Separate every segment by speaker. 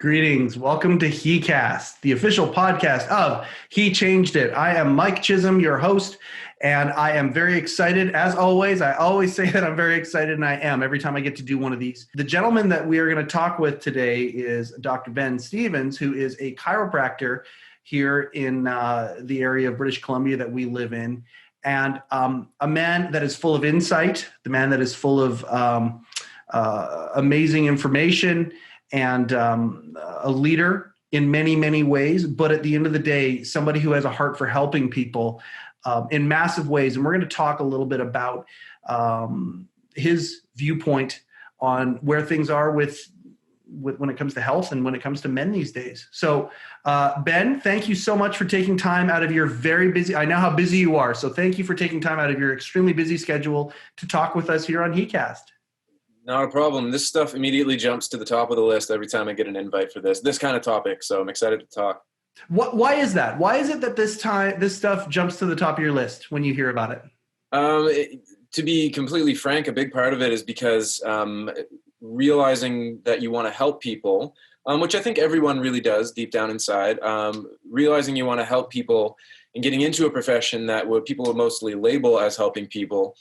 Speaker 1: Greetings. Welcome to heCast, the official podcast of He Changed It. I am Mike Chisholm, your host, and I am very excited. As always, I always say that I'm very excited, and I am every time I get to do one of these. The gentleman that we are going to talk with today is Dr. Ben Stevens, who is a chiropractor here in the area of British Columbia that we live in, and a man that is full of insight, the man that is full of amazing information, and a leader in many, many ways. But at the end of the day, somebody who has a heart for helping people in massive ways. And we're going to talk a little bit about his viewpoint on where things are with when it comes to health and when it comes to men these days. So Ben, thank you so much for taking time out of your very busy, I know how busy you are. So thank you for taking time out of your extremely busy schedule to talk with us here on heCast.
Speaker 2: Not a problem. This stuff immediately jumps to the top of the list every time I get an invite for this kind of topic. So I'm excited to talk.
Speaker 1: Why is that? Why is it that this stuff jumps to the top of your list when you hear about it?
Speaker 2: To be completely frank, a big part of it is because realizing that you want to help people, which I think everyone really does deep down inside, realizing you want to help people and getting into a profession that what people would mostly label as helping people,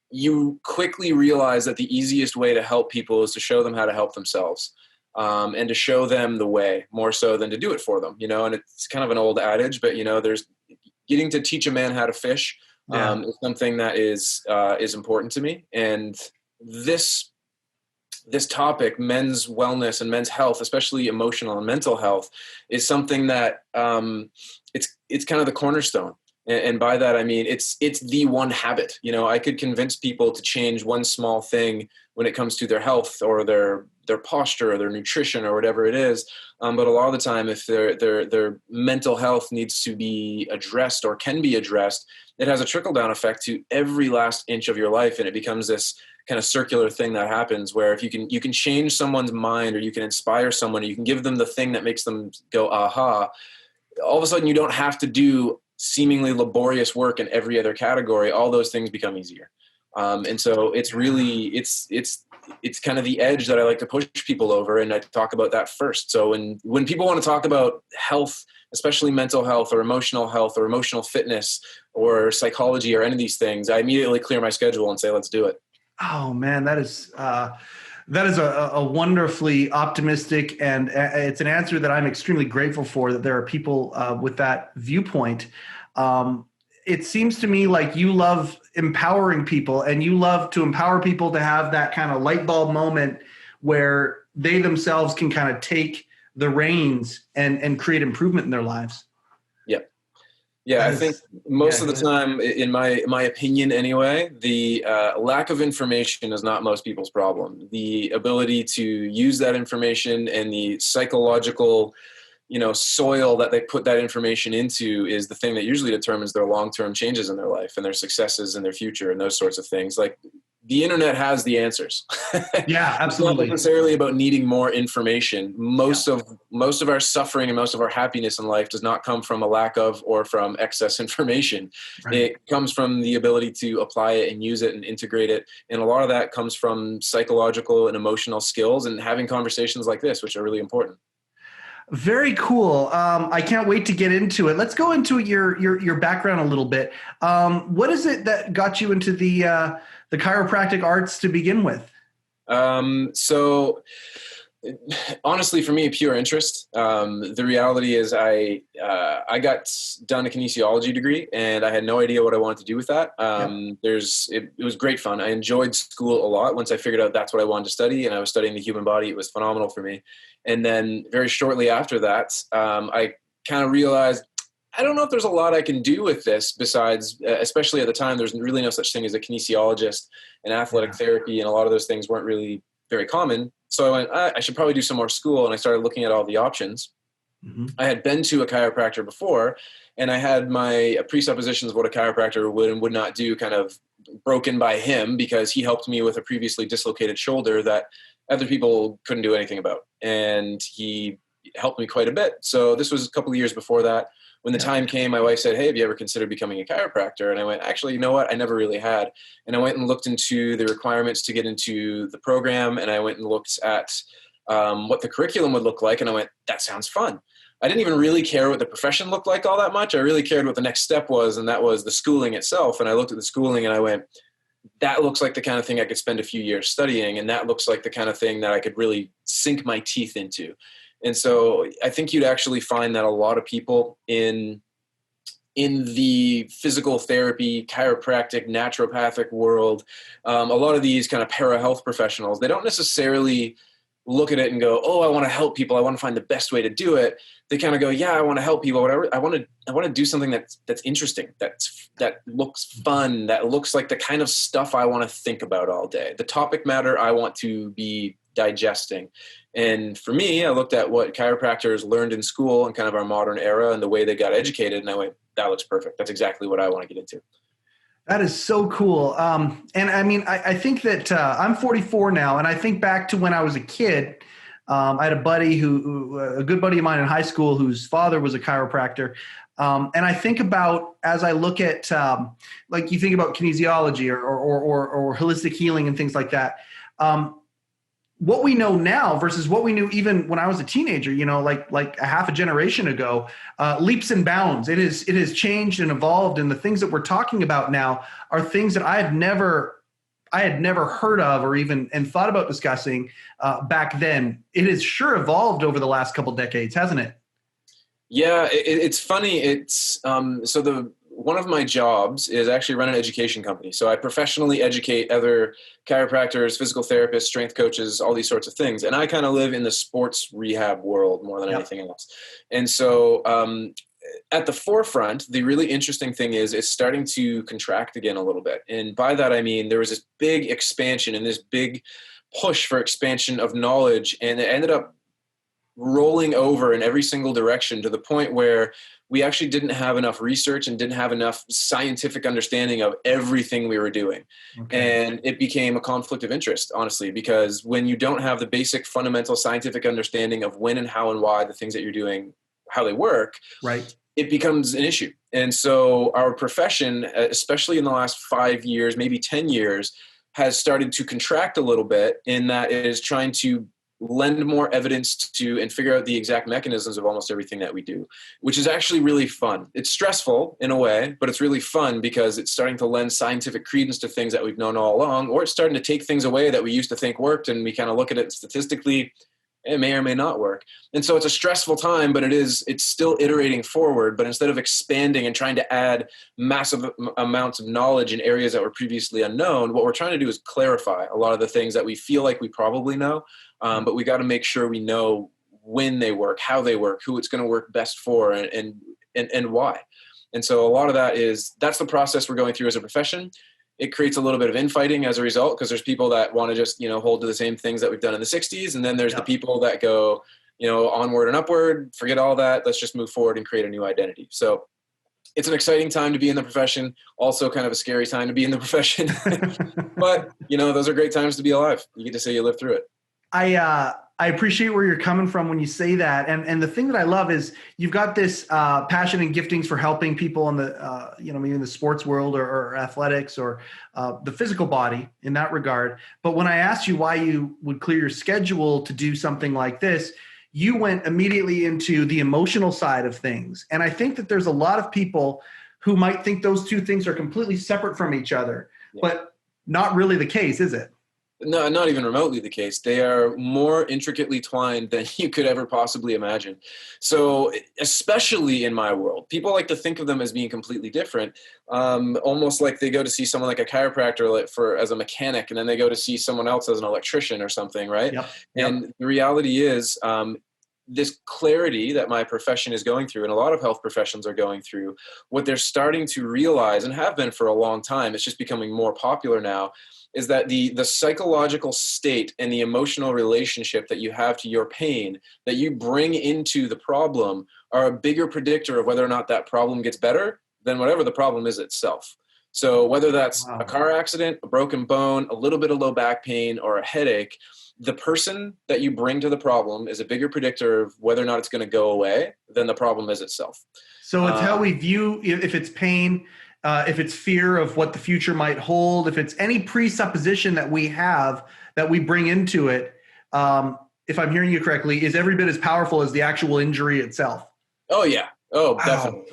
Speaker 2: you quickly realize that the easiest way to help people is to show them how to help themselves, and to show them the way more so than to do it for them, and it's kind of an old adage, but there's getting to teach a man how to fish, is something that is important to me. And this topic, men's wellness and men's health, especially emotional and mental health, is something that it's kind of the cornerstone. And by that, I mean, it's the one habit. I could convince people to change one small thing when it comes to their health or their posture or their nutrition or whatever it is. But a lot of the time, if their mental health needs to be addressed or can be addressed, it has a trickle-down effect to every last inch of your life. And it becomes this kind of circular thing that happens where if you can change someone's mind, or you can inspire someone, or you can give them the thing that makes them go, aha, all of a sudden you don't have to do seemingly laborious work in every other category. All those things become easier. And so it's really, it's kind of the edge that I like to push people over. And I talk about that first. So when people want to talk about health, especially mental health or emotional fitness or psychology or any of these things, I immediately clear my schedule and say, let's do it.
Speaker 1: Oh man, that is a wonderfully optimistic, and it's an answer that I'm extremely grateful for, that there are people with that viewpoint. It seems to me like you love empowering people, and you love to empower people to have that kind of light bulb moment where they themselves can kind of take the reins and create improvement in their lives.
Speaker 2: Yeah, I think most of the time, in my opinion anyway, the lack of information is not most people's problem. The ability to use that information and the psychological, soil that they put that information into is the thing that usually determines their long-term changes in their life and their successes in their future and those sorts of things. Like, the internet has the answers.
Speaker 1: Yeah, absolutely.
Speaker 2: It's not necessarily about needing more information. Most of our suffering and most of our happiness in life does not come from a lack of or from excess information. Right. It comes from the ability to apply it and use it and integrate it. And a lot of that comes from psychological and emotional skills and having conversations like this, which are really important.
Speaker 1: Very cool. I can't wait to get into it. Let's go into your background a little bit. What is it that got you into the chiropractic arts to begin with?
Speaker 2: So honestly, for me, pure interest. The reality is I got done a kinesiology degree and I had no idea what I wanted to do with that. It was great fun. I enjoyed school a lot. Once I figured out that's what I wanted to study and I was studying the human body, it was phenomenal for me. And then very shortly after that, I kind of realized, I don't know if there's a lot I can do with this besides, especially at the time, there's really no such thing as a kinesiologist, and athletic therapy and a lot of those things weren't really very common. So I went, I should probably do some more school. And I started looking at all the options. Mm-hmm. I had been to a chiropractor before, and I had my presuppositions of what a chiropractor would and would not do kind of broken by him, because he helped me with a previously dislocated shoulder that other people couldn't do anything about. And he helped me quite a bit. So this was a couple of years before that. When the time came, my wife said, hey, have you ever considered becoming a chiropractor? And I went, actually, you know what? I never really had. And I went and looked into the requirements to get into the program. And I went and looked at what the curriculum would look like. And I went, that sounds fun. I didn't even really care what the profession looked like all that much. I really cared what the next step was, and that was the schooling itself. And I looked at the schooling and I went, that looks like the kind of thing I could spend a few years studying. And that looks like the kind of thing that I could really sink my teeth into. And so I think you'd actually find that a lot of people in the physical therapy, chiropractic, naturopathic world, a lot of these kind of para-health professionals, they don't necessarily look at it and go, oh, I want to help people. I want to find the best way to do it. They kind of go, yeah, I want to help people, whatever. I want to do something that's interesting, that looks fun, that looks like the kind of stuff I want to think about all day, the topic matter I want to be digesting. And for me, I looked at what chiropractors learned in school and kind of our modern era and the way they got educated. And I went, that looks perfect. That's exactly what I want to get into.
Speaker 1: That is so cool. And I mean, I think that I'm 44 now, and I think back to when I was a kid. I had a buddy a good buddy of mine in high school whose father was a chiropractor. And I think about, as I look at, like you think about kinesiology or holistic healing and things like that. What we know now versus what we knew even when I was a teenager, like a half a generation ago, leaps and bounds. It has changed and evolved. And the things that we're talking about now are things that I had never heard of or even and thought about discussing back then. It has sure evolved over the last couple decades, hasn't it?
Speaker 2: Yeah, it's funny. One of my jobs is actually run an education company. So I professionally educate other chiropractors, physical therapists, strength coaches, all these sorts of things. And I kind of live in the sports rehab world more than anything else. And so at the forefront, the really interesting thing is it's starting to contract again a little bit. And by that, I mean, there was this big expansion and this big push for expansion of knowledge. And it ended up rolling over in every single direction to the point where we actually didn't have enough research and didn't have enough scientific understanding of everything we were doing. Okay. And it became a conflict of interest, honestly, because when you don't have the basic fundamental scientific understanding of when and how and why the things that you're doing, how they work, right, it becomes an issue. And so our profession, especially in the last 5 years, maybe 10 years, has started to contract a little bit in that it is trying to lend more evidence to and figure out the exact mechanisms of almost everything that we do, which is actually really fun. It's stressful in a way, but it's really fun because it's starting to lend scientific credence to things that we've known all along, or it's starting to take things away that we used to think worked, and we kind of look at it statistically, it may or may not work. And so it's a stressful time, but it's still iterating forward. But instead of expanding and trying to add massive amounts of knowledge in areas that were previously unknown, what we're trying to do is clarify a lot of the things that we feel like we probably know. But we got to make sure we know when they work, how they work, who it's going to work best for, and why. And so a lot of that's the process we're going through as a profession. It creates a little bit of infighting as a result, because there's people that want to just, hold to the same things that we've done in the 60s. And then there's the people that go, onward and upward, forget all that. Let's just move forward and create a new identity. So it's an exciting time to be in the profession. Also kind of a scary time to be in the profession. But, those are great times to be alive. You get to say you lived through it.
Speaker 1: I appreciate where you're coming from when you say that. And the thing that I love is you've got this passion and giftings for helping people in the, maybe in the sports world or athletics or the physical body in that regard. But when I asked you why you would clear your schedule to do something like this, you went immediately into the emotional side of things. And I think that there's a lot of people who might think those two things are completely separate from each other, but not really the case, is it?
Speaker 2: No, not even remotely the case. They are more intricately twined than you could ever possibly imagine. So especially in my world, people like to think of them as being completely different, almost like they go to see someone like a chiropractor as a mechanic, and then they go to see someone else as an electrician or something, right? Yep. And the reality is this clarity that my profession is going through, and a lot of health professions are going through, what they're starting to realize, and have been for a long time, it's just becoming more popular now, is that the psychological state and the emotional relationship that you have to your pain that you bring into the problem are a bigger predictor of whether or not that problem gets better than whatever the problem is itself. So whether that's a car accident, a broken bone, a little bit of low back pain, or a headache, the person that you bring to the problem is a bigger predictor of whether or not it's going to go away than the problem is itself.
Speaker 1: So it's how we view, if it's pain, if it's fear of what the future might hold, if it's any presupposition that we have that we bring into it, if I'm hearing you correctly, is every bit as powerful as the actual injury itself.
Speaker 2: Oh yeah. Oh,
Speaker 1: Wow.
Speaker 2: definitely.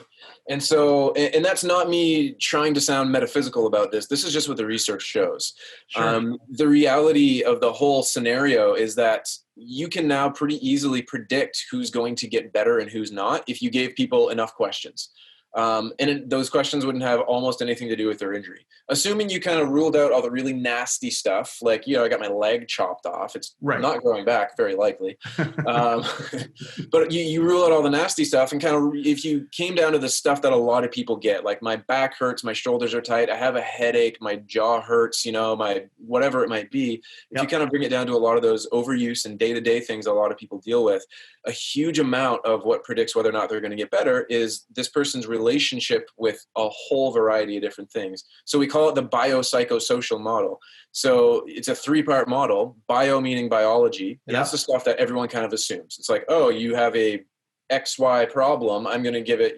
Speaker 2: And so, and that's not me trying to sound metaphysical about this. This is just what the research shows.
Speaker 1: Sure.
Speaker 2: The reality of the whole scenario is that you can now pretty easily predict who's going to get better and who's not if you gave people enough questions. Those questions wouldn't have almost anything to do with their injury. Assuming you kind of ruled out all the really nasty stuff, like, I got my leg chopped off. It's not growing back, very likely. But you rule out all the nasty stuff, and kind of, if you came down to the stuff that a lot of people get, like my back hurts, my shoulders are tight, I have a headache, my jaw hurts, my whatever it might be. If you kind of bring it down to a lot of those overuse and day-to-day things a lot of people deal with, a huge amount of what predicts whether or not they're going to get better is this person's relationship with a whole variety of different things. So we call it the biopsychosocial model. So it's a 3-part model, bio meaning biology. And that's the stuff that everyone kind of assumes. It's like, oh, you have a XY problem. I'm going to give it,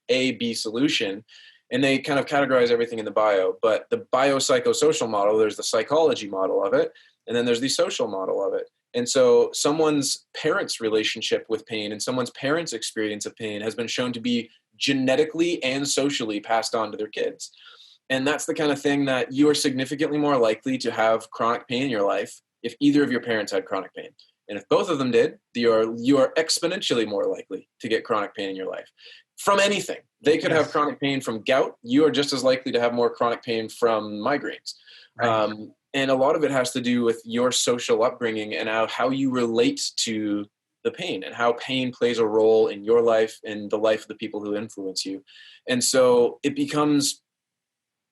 Speaker 2: A, B solution. And they kind of categorize everything in the bio. But the biopsychosocial model, there's the psychology model of it. And then there's the social model of it. And so someone's parents' relationship with pain and someone's parents' experience of pain has been shown to be genetically and socially passed on to their kids. And that's the kind of thing that you are significantly more likely to have chronic pain in your life if either of your parents had chronic pain. And if both of them did, you are exponentially more likely to get chronic pain in your life from anything. They could have chronic pain from gout. You are just as likely to have more chronic pain from migraines. Right. And a lot of it has to do with your social upbringing and how you relate to the pain and how pain plays a role in your life and the life of the people who influence you. And so it becomes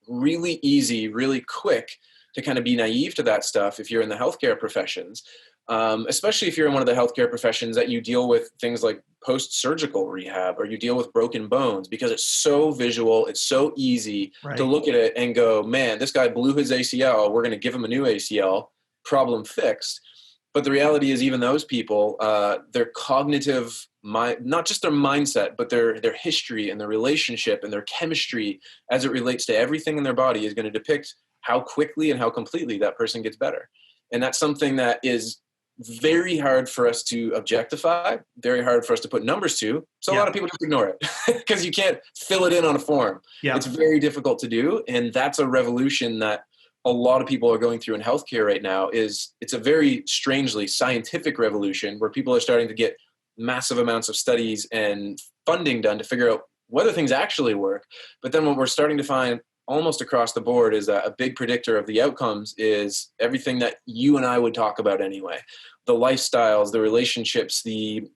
Speaker 2: really easy, really quick to kind of be naive to that stuff if you're in the healthcare professions, especially if you're in one of the healthcare professions that you deal with things like post-surgical rehab or you deal with broken bones, because it's so visual, it's so easy to look at it and go, man, this guy blew his ACL, we're going to give him a new ACL, problem fixed. But the reality is even those people, their cognitive mind, not just their mindset, but their history and their relationship and their chemistry as it relates to everything in their body is going to depict how quickly and how completely that person gets better. And that's something that is very hard for us to objectify, very hard for us to put numbers to. So a lot of people just ignore it because you can't fill it in on a form. It's very difficult to do. And that's a revolution that a lot of people are going through in healthcare right now. It's a very strangely scientific revolution where people are starting to get massive amounts of studies and funding done to figure out whether things actually work. But then what we're starting to find almost across the board is that a big predictor of the outcomes is everything that you and I would talk about anyway. The lifestyles, the relationships, the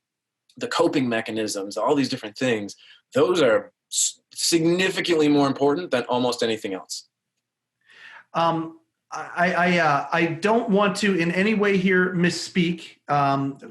Speaker 2: coping mechanisms, all these different things. Those are significantly more important than almost anything else.
Speaker 1: I don't want to in any way here misspeak.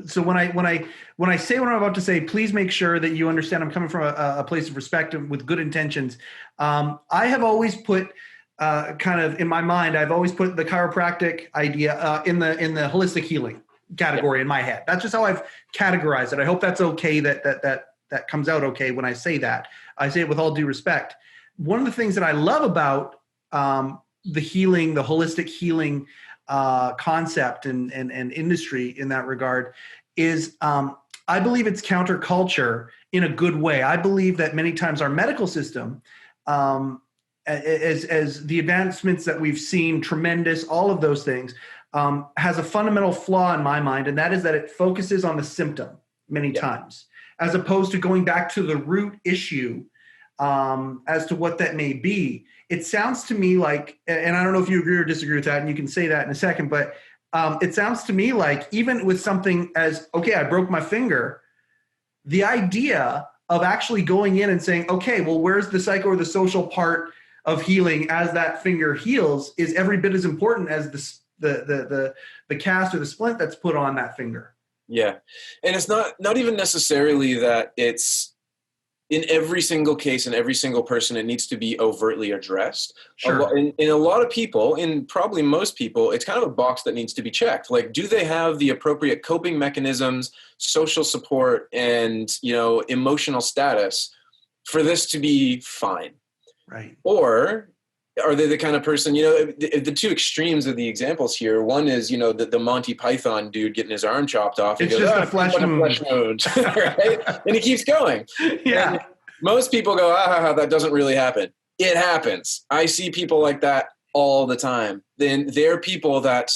Speaker 1: So when I say what I'm about to say, please make sure that you understand I'm coming from a place of respect and with good intentions. I have always put kind of in my mind, I've always put the chiropractic idea in the holistic healing category in my head. That's just how I've categorized it. I hope that's okay. That comes out okay when I say that. I say it with all due respect. One of the things that I love about the holistic healing concept and industry in that regard is I believe it's counterculture in a good way. I believe that many times our medical system, as the advancements that we've seen, tremendous, all of those things, has a fundamental flaw in my mind, and that is that it focuses on the symptom many times, as opposed to going back to the root issue as to what that may be. It sounds to me like, and I don't know if you agree or disagree with that, and you can say that in a second, but it sounds to me like even with something as, okay, I broke my finger, the idea of actually going in and saying, okay, well, where's the psycho or the social part of healing as that finger heals is every bit as important as the cast or the splint that's put on that finger. Yeah.
Speaker 2: And it's not even necessarily that it's in every single case and every single person, it needs to be overtly addressed.
Speaker 1: Sure.
Speaker 2: In a lot of people, in probably most people, it's kind of a box that needs to be checked. Like, do they have the appropriate coping mechanisms, social support, and, emotional status for this to be fine?
Speaker 1: Right.
Speaker 2: Or Are they the kind of person, you know, the two extremes of the examples here? One is, you know, the Monty Python dude getting his arm chopped off.
Speaker 1: It's just a flesh wound.
Speaker 2: Right? And he keeps going.
Speaker 1: Yeah.
Speaker 2: And most people go, that doesn't really happen. It happens. I see people like that all the time. Then they're people that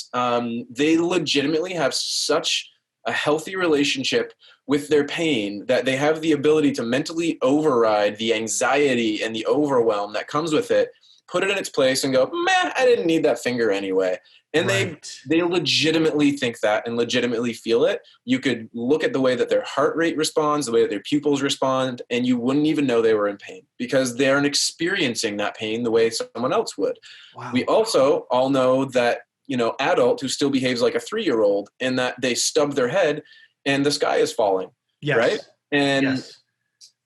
Speaker 2: they legitimately have such a healthy relationship with their pain that they have the ability to mentally override the anxiety and the overwhelm that comes with it, put it in its place and go, meh, I didn't need that finger anyway. And they legitimately think that and legitimately feel it. You could look at the way that their heart rate responds, the way that their pupils respond, and you wouldn't even know they were in pain because they aren't experiencing that pain the way someone else would.
Speaker 1: Wow.
Speaker 2: We also all know that, you know, adult who still behaves like a 3-year-old and that they stub their head and the sky is falling.
Speaker 1: Yes.
Speaker 2: Right? And
Speaker 1: yes.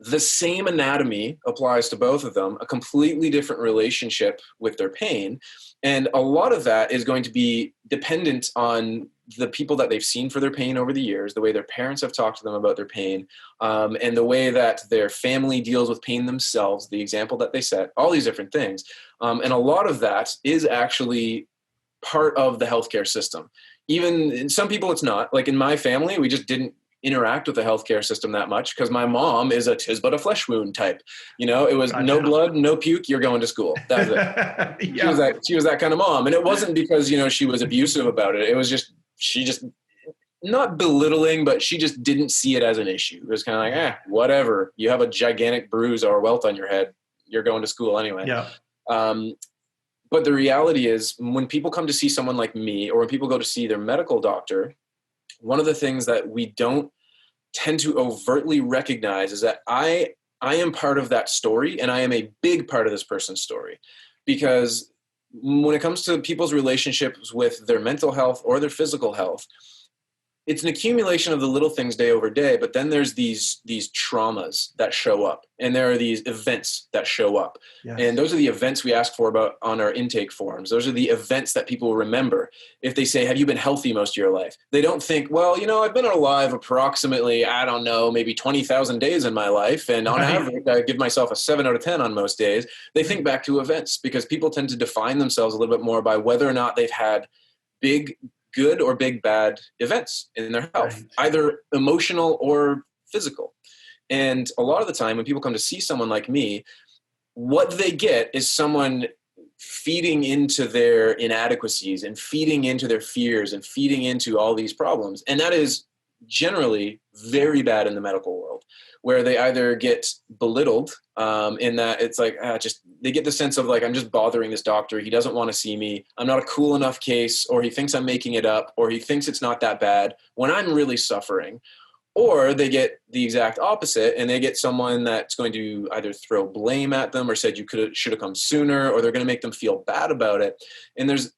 Speaker 2: The same anatomy applies to both of them, a completely different relationship with their pain. And a lot of that is going to be dependent on the people that they've seen for their pain over the years, the way their parents have talked to them about their pain, and the way that their family deals with pain themselves, the example that they set, all these different things. And a lot of that is actually part of the healthcare system. Even in some people, it's not. Like in my family, we just didn't interact with the healthcare system that much because my mom is a tis but a flesh wound type. You know, it was no blood, no puke, you're going to school. That was it. Yeah. She was that kind of mom. And it wasn't because, you know, she was abusive about it. It was just, she just not belittling, but she just didn't see it as an issue. It was kind of like, whatever. You have a gigantic bruise or a welt on your head. You're going to school anyway.
Speaker 1: Yeah.
Speaker 2: But the reality is when people come to see someone like me or when people go to see their medical doctor, one of the things that we don't tend to overtly recognize is that I am part of that story and I am a big part of this person's story. Because when it comes to people's relationships with their mental health or their physical health, it's an accumulation of the little things day over day, but then there's these traumas that show up and there are these events that show up. Yes. And those are the events we ask for about on our intake forms. Those are the events that people remember. If they say, have you been healthy most of your life? They don't think, well, you know, I've been alive approximately, I don't know, maybe 20,000 days in my life. And on average, I give myself a 7 out of 10 on most days. They think back to events because people tend to define themselves a little bit more by whether or not they've had big good or big bad events in their health, either emotional or physical. And a lot of the time when people come to see someone like me, what they get is someone feeding into their inadequacies and feeding into their fears and feeding into all these problems. And that is generally very bad in the medical world, where they either get belittled in that it's like, they get the sense of like, I'm just bothering this doctor. He doesn't want to see me. I'm not a cool enough case, or he thinks I'm making it up, or he thinks it's not that bad when I'm really suffering. Or they get the exact opposite and they get someone that's going to either throw blame at them or said you should have come sooner, or they're going to make them feel bad about it. And there's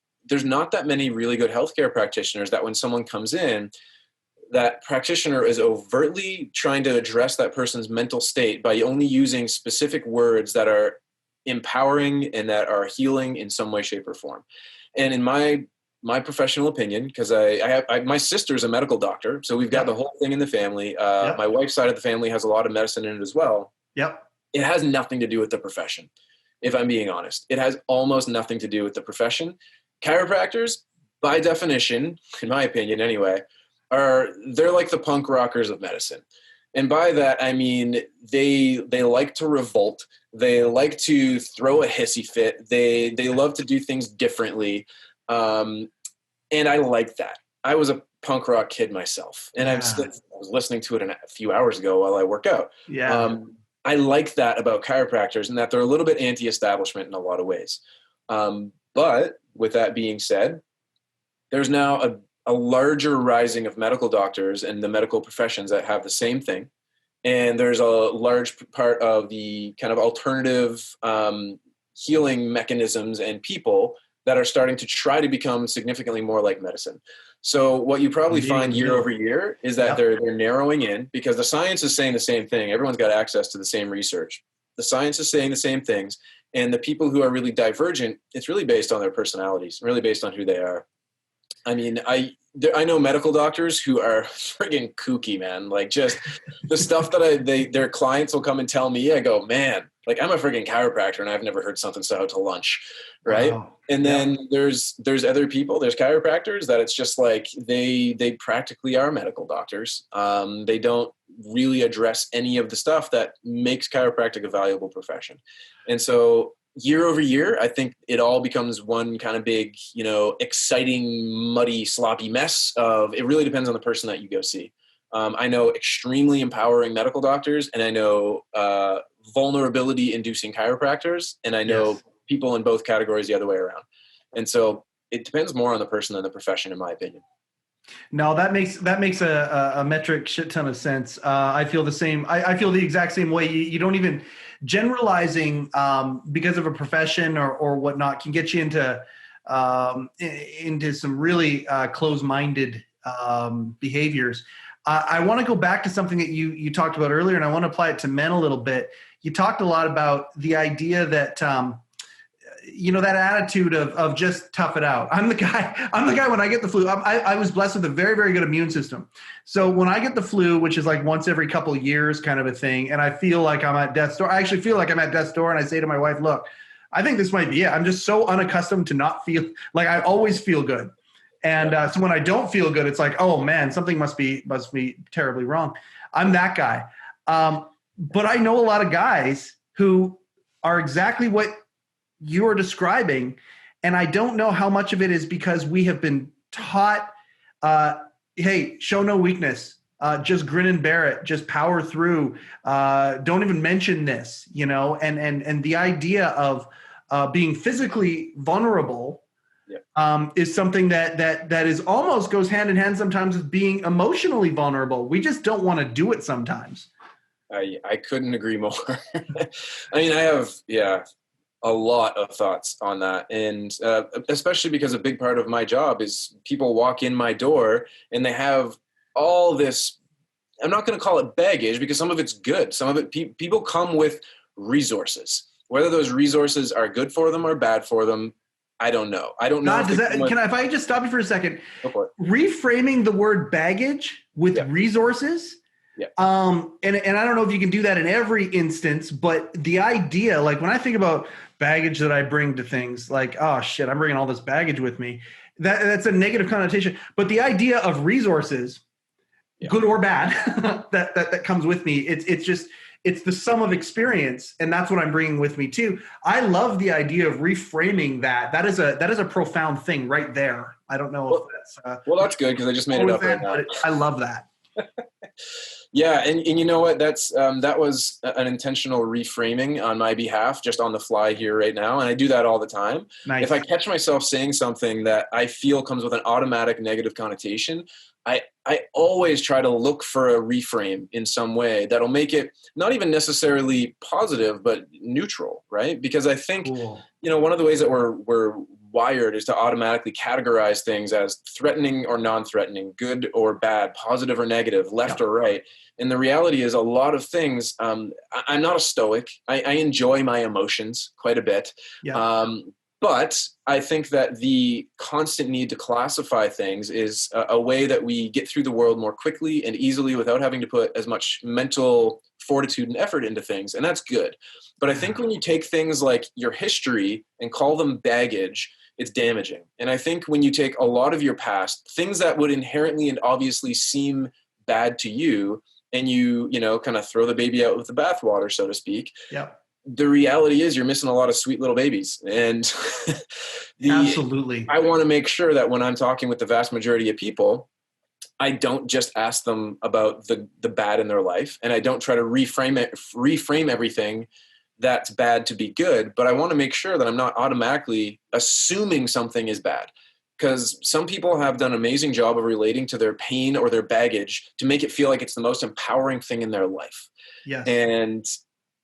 Speaker 2: not that many really good healthcare practitioners that when someone comes in, that practitioner is overtly trying to address that person's mental state by only using specific words that are empowering and that are healing in some way, shape, or form. And in my professional opinion, because my sister is a medical doctor, so we've got the whole thing in the family. My wife's side of the family has a lot of medicine in it as well. Yep. It has nothing to do with the profession, if I'm being honest. It has almost nothing to do with the profession. Chiropractors, by definition, in my opinion anyway, they're like the punk rockers of medicine. And by that, I mean, they like to revolt. They like to throw a hissy fit. They love to do things differently. And I like that. I was a punk rock kid myself, and I was listening to it a few hours ago while I work out. Yeah. I like that about chiropractors, and that they're a little bit anti-establishment in a lot of ways. But with that being said, there's now a larger rising of medical doctors and the medical professions that have the same thing. And there's a large part of the kind of alternative healing mechanisms and people that are starting to try to become significantly more like medicine. So what you probably find year over year is that they're narrowing in, because the science is saying the same thing. Everyone's got access to the same research. The science is saying the same things. And the people who are really divergent, it's really based on their personalities, really based on who they are. I mean, I know medical doctors who are friggin' kooky, man. Like, just the stuff that their clients will come and tell me, I go, man, like, I'm a freaking chiropractor and I've never heard something so out to lunch. Right.
Speaker 1: Wow.
Speaker 2: And then there's other people, there's chiropractors that it's just like, they practically are medical doctors. They don't really address any of the stuff that makes chiropractic a valuable profession. And so year over year, I think it all becomes one kind of big, exciting, muddy, sloppy mess of, it really depends on the person that you go see. I know extremely empowering medical doctors, and I know vulnerability inducing chiropractors, and I know people in both categories the other way around. And so it depends more on the person than the profession, in my opinion.
Speaker 1: No, that makes a metric shit ton of sense. I feel the same. I feel the exact same way. You don't even generalizing because of a profession or whatnot can get you into some really closed-minded behaviors. I want to go back to something that you talked about earlier, and I want to apply it to men a little bit. You talked a lot about the idea that that attitude of just tough it out. I'm the guy when I get the flu. I was blessed with a very, very good immune system. So when I get the flu, which is like once every couple of years kind of a thing, and I feel like I'm at death's door, I actually feel like I'm at death's door, and I say to my wife, look, I think this might be it. I'm just so unaccustomed to not feel like I always feel good. And so when I don't feel good, it's like, oh man, something must be terribly wrong. I'm that guy. But I know a lot of guys who are exactly what you're describing. And I don't know how much of it is because we have been taught, hey, show no weakness, just grin and bear it, just power through, don't even mention this, and the idea of being physically vulnerable is something that is almost goes hand in hand sometimes with being emotionally vulnerable. We just don't want to do it sometimes.
Speaker 2: I couldn't agree more. I mean, I have, a lot of thoughts on that. And especially because a big part of my job is people walk in my door and they have all this, I'm not going to call it baggage because some of it's good. Some of it, people come with resources. Whether those resources are good for them or bad for them, I don't know. I don't know.
Speaker 1: If I just stop you for a second, reframing the word baggage with resources. Yeah. And I don't know if you can do that in every instance, but the idea, like when I think about baggage that I bring to things, like, oh shit, I'm bringing all this baggage with me. That's a negative connotation. But the idea of resources, good or bad, that comes with me. It's the sum of experience, and that's what I'm bringing with me too. I love the idea of reframing that. That is a profound thing right there. I don't know if that's
Speaker 2: that's good because I just made it up right now.
Speaker 1: I love that.
Speaker 2: Yeah, and you know what? That was an intentional reframing on my behalf, just on the fly here right now, and I do that all the time. Nice. If I catch myself saying something that I feel comes with an automatic negative connotation, I always try to look for a reframe in some way that'll make it not even necessarily positive, but neutral, right? Because I think, one of the ways that we're wired is to automatically categorize things as threatening or non-threatening, good or bad, positive or negative, left or right. And the reality is a lot of things, I'm not a stoic. I enjoy my emotions quite a bit. Yeah. But I think that the constant need to classify things is a way that we get through the world more quickly and easily without having to put as much mental fortitude and effort into things. And that's good. But I think when you take things like your history and call them baggage, it's damaging. And I think when you take a lot of your past, things that would inherently and obviously seem bad to you, and you kind of throw the baby out with the bathwater, so to speak. Yeah. The reality is you're missing a lot of sweet little babies. And
Speaker 1: absolutely,
Speaker 2: I want to make sure that when I'm talking with the vast majority of people, I don't just ask them about the bad in their life, and I don't try to reframe everything that's bad to be good, but I want to make sure that I'm not automatically assuming something is bad. Because some people have done an amazing job of relating to their pain or their baggage to make it feel like it's the most empowering thing in their life. Yes. And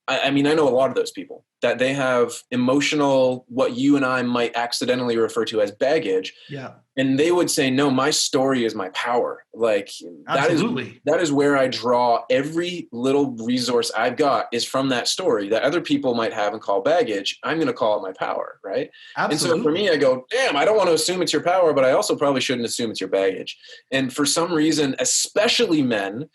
Speaker 2: I mean, I know a lot of those people that they have emotional, what you and I might accidentally refer to as baggage. Yeah. And they would say, no, my story is my power. Like absolutely. That is where I draw every little resource I've got is from that story that other people might have and call baggage. I'm going to call it my power. Right. Absolutely. And so for me, I go, damn, I don't want to assume it's your power, but I also probably shouldn't assume it's your baggage. And for some reason, especially men,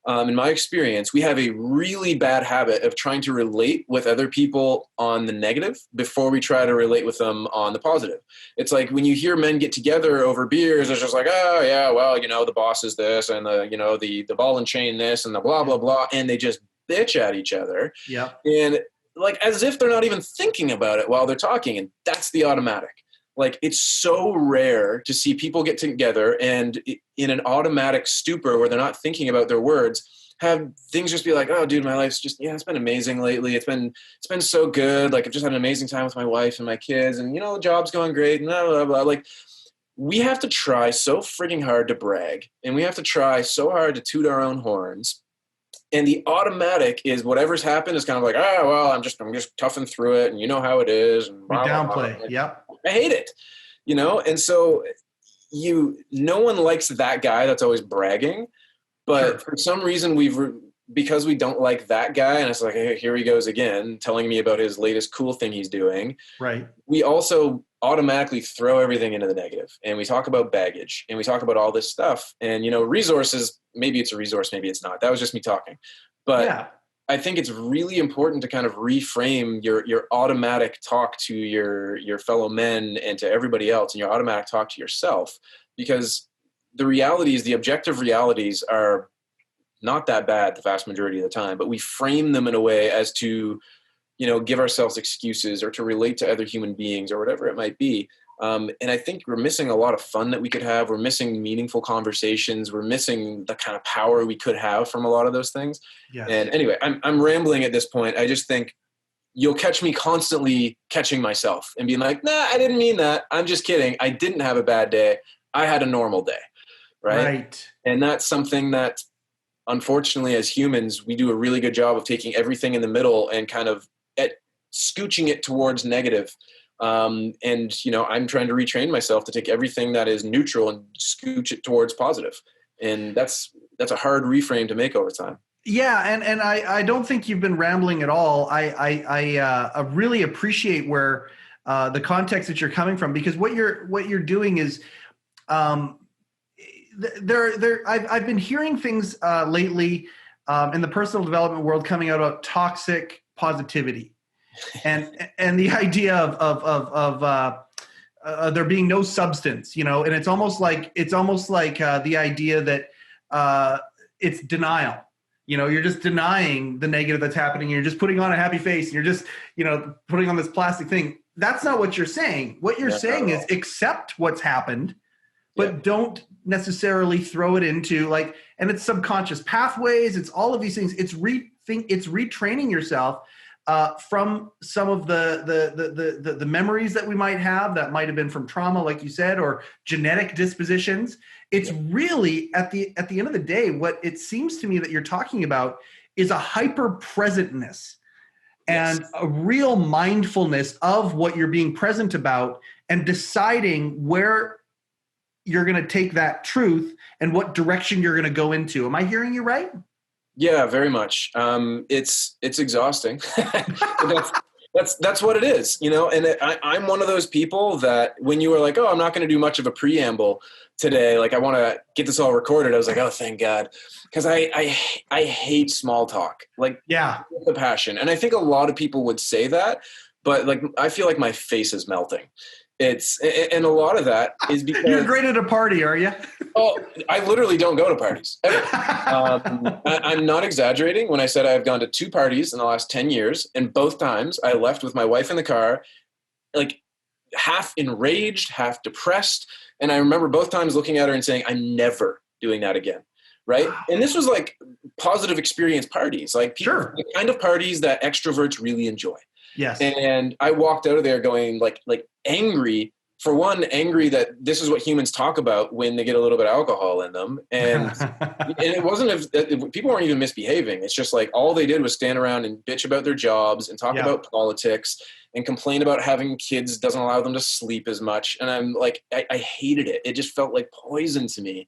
Speaker 2: in my experience, we have a really bad habit of trying to relate with other people on the negative before we try to relate with them on the positive. It's like when you hear men get together over beers, it's just like, oh yeah, well, the boss is this, and the ball and chain this, and the blah, blah, blah. And they just bitch at each other.
Speaker 1: Yep.
Speaker 2: And like, as if they're not even thinking about it while they're talking. And that's the automatic. Like, it's so rare to see people get together and in an automatic stupor where they're not thinking about their words, have things just be like, oh dude, my life's just, it's been amazing lately. It's been so good. Like, I've just had an amazing time with my wife and my kids, and the job's going great, and blah, blah, blah. Like, we have to try so frigging hard to brag, and we have to try so hard to toot our own horns. And the automatic is whatever's happened is kind of like, oh, well, I'm just toughing through it, and you know how it is. And
Speaker 1: we downplay.
Speaker 2: Like,
Speaker 1: yep.
Speaker 2: I hate it, and so no one likes that guy that's always bragging, but for some reason because we don't like that guy, and it's like, hey, here he goes again, telling me about his latest cool thing he's doing.
Speaker 1: Right.
Speaker 2: We also automatically throw everything into the negative, and we talk about baggage, and we talk about all this stuff, and resources. Maybe it's a resource, maybe it's not. That was just me talking, but yeah. I think it's really important to kind of reframe your automatic talk to your fellow men and to everybody else, and your automatic talk to yourself, because the objective realities are not that bad the vast majority of the time, but we frame them in a way as to, give ourselves excuses or to relate to other human beings or whatever it might be. And I think we're missing a lot of fun that we could have. We're missing meaningful conversations. We're missing the kind of power we could have from a lot of those things. Yes. And anyway, I'm rambling at this point. I just think you'll catch me constantly catching myself and being like, nah, I didn't mean that. I'm just kidding. I didn't have a bad day. I had a normal day. Right. And that's something that, unfortunately, as humans, we do a really good job of taking everything in the middle and kind of scooching it towards negative. And I'm trying to retrain myself to take everything that is neutral and scooch it towards positive. And that's a hard reframe to make over time.
Speaker 1: Yeah. And I don't think you've been rambling at all. I really appreciate where the context that you're coming from, because what you're doing is, I've been hearing things lately in the personal development world coming out about toxic positivity, and the idea of there being no substance, and it's almost like the idea that it's denial. You're just denying the negative that's happening. You're just putting on a happy face, and you're just putting on this plastic thing. That's not what you're saying. What you're saying is accept what's happened, but don't necessarily throw it into and it's subconscious pathways. It's all of these things. It's retraining yourself from some of the memories that we might have that might have been from trauma, like you said, or genetic dispositions. It's really at the end of the day, what it seems to me that you're talking about is a hyper presentness and a real mindfulness of what you're being present about, and deciding where you're going to take that truth and what direction you're going to go into. Am I hearing you right?
Speaker 2: Yeah, very much. It's exhausting. That's what it is, and I'm one of those people that when you were like, oh, I'm not going to do much of a preamble today, I want to get this all recorded, I was like, oh, thank God. Because I hate small talk, with a passion. And I think a lot of people would say that, but I feel like my face is melting. And a lot of that is because
Speaker 1: you're great at a party, are you?
Speaker 2: Oh, I literally don't go to parties ever. I'm not exaggerating when I said I've gone to 2 parties in the last 10 years, and both times I left with my wife in the car, half enraged, half depressed. And I remember both times looking at her and saying, I'm never doing that again. Right. And this was positive experience parties, the kind of parties that extroverts really enjoy.
Speaker 1: Yes.
Speaker 2: And I walked out of there going angry. For one, angry that this is what humans talk about when they get a little bit of alcohol in them. And it wasn't people weren't even misbehaving. It's just all they did was stand around and bitch about their jobs and talk about politics and complain about having kids doesn't allow them to sleep as much. And I'm I hated it. It just felt like poison to me.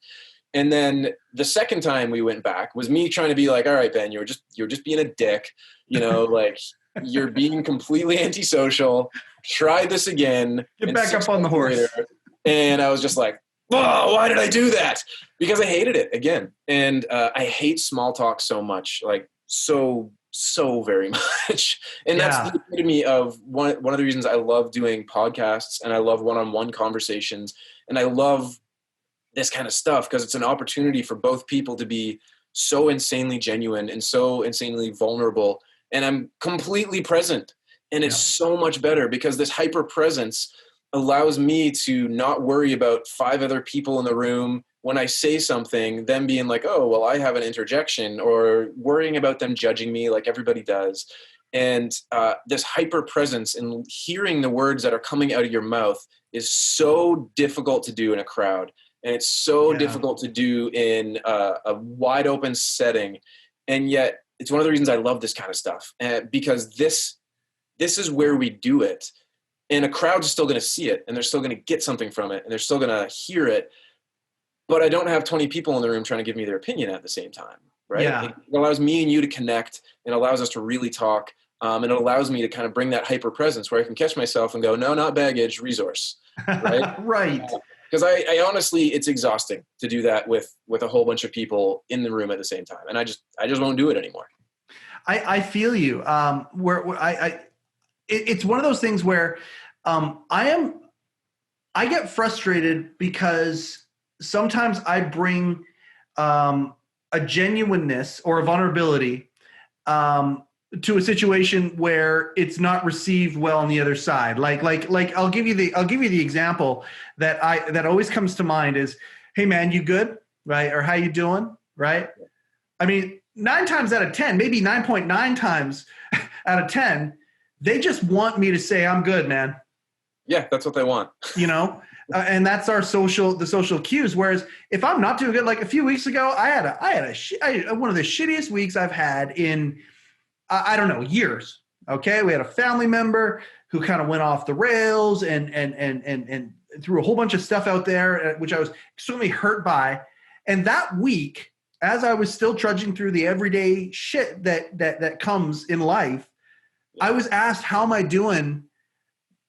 Speaker 2: And then the second time we went back was me trying to be all right, Ben, you're just being a dick, you're being completely antisocial. Try this again.
Speaker 1: Get back up on the horse.
Speaker 2: Later, and I was just like, oh, why did I do that? Because I hated it again. And I hate small talk so much, like so very much. And that's
Speaker 1: Yeah.
Speaker 2: the epitome of one of the reasons I love doing podcasts and I love one-on-one conversations. And I love this kind of stuff because it's an opportunity for both people to be so insanely genuine and so insanely vulnerable. And I'm completely present. And it's so much better because this hyper presence allows me to not worry about 5 other people in the room when I say something, them being like, oh, well, I have an interjection, or worrying about them judging me like everybody does. And this hyper presence and hearing the words that are coming out of your mouth is so difficult to do in a crowd. And it's so difficult to do in a wide open setting. And yet it's one of the reasons I love this kind of stuff, because this is where we do it. And a crowd's still going to see it, and they're still going to get something from it, and they're still going to hear it. But I don't have 20 people in the room trying to give me their opinion at the same time, right?
Speaker 1: Yeah.
Speaker 2: It allows me and you to connect, and allows us to really talk, and it allows me to kind of bring that hyper presence where I can catch myself and go, no, not baggage, resource, right?
Speaker 1: Right.
Speaker 2: Because I honestly, it's exhausting to do that with a whole bunch of people in the room at the same time, and I just won't do it anymore.
Speaker 1: I feel you. It's one of those things where I get frustrated because sometimes I bring a genuineness or a vulnerability to a situation where it's not received well on the other side. Like I'll give you the example that always comes to mind is, hey man, you good? Right? Or how you doing? Right? I mean, 9 times out of 10, maybe 9.9 times out of 10, they just want me to say I'm good, man.
Speaker 2: Yeah, that's what they want.
Speaker 1: And that's the social cues. Whereas if I'm not doing good, like a few weeks ago, I had one of the shittiest weeks I've had in I don't know, years. Okay, we had a family member who kind of went off the rails and threw a whole bunch of stuff out there, which I was extremely hurt by. And that week, as I was still trudging through the everyday shit that comes in life, I was asked, how am I doing?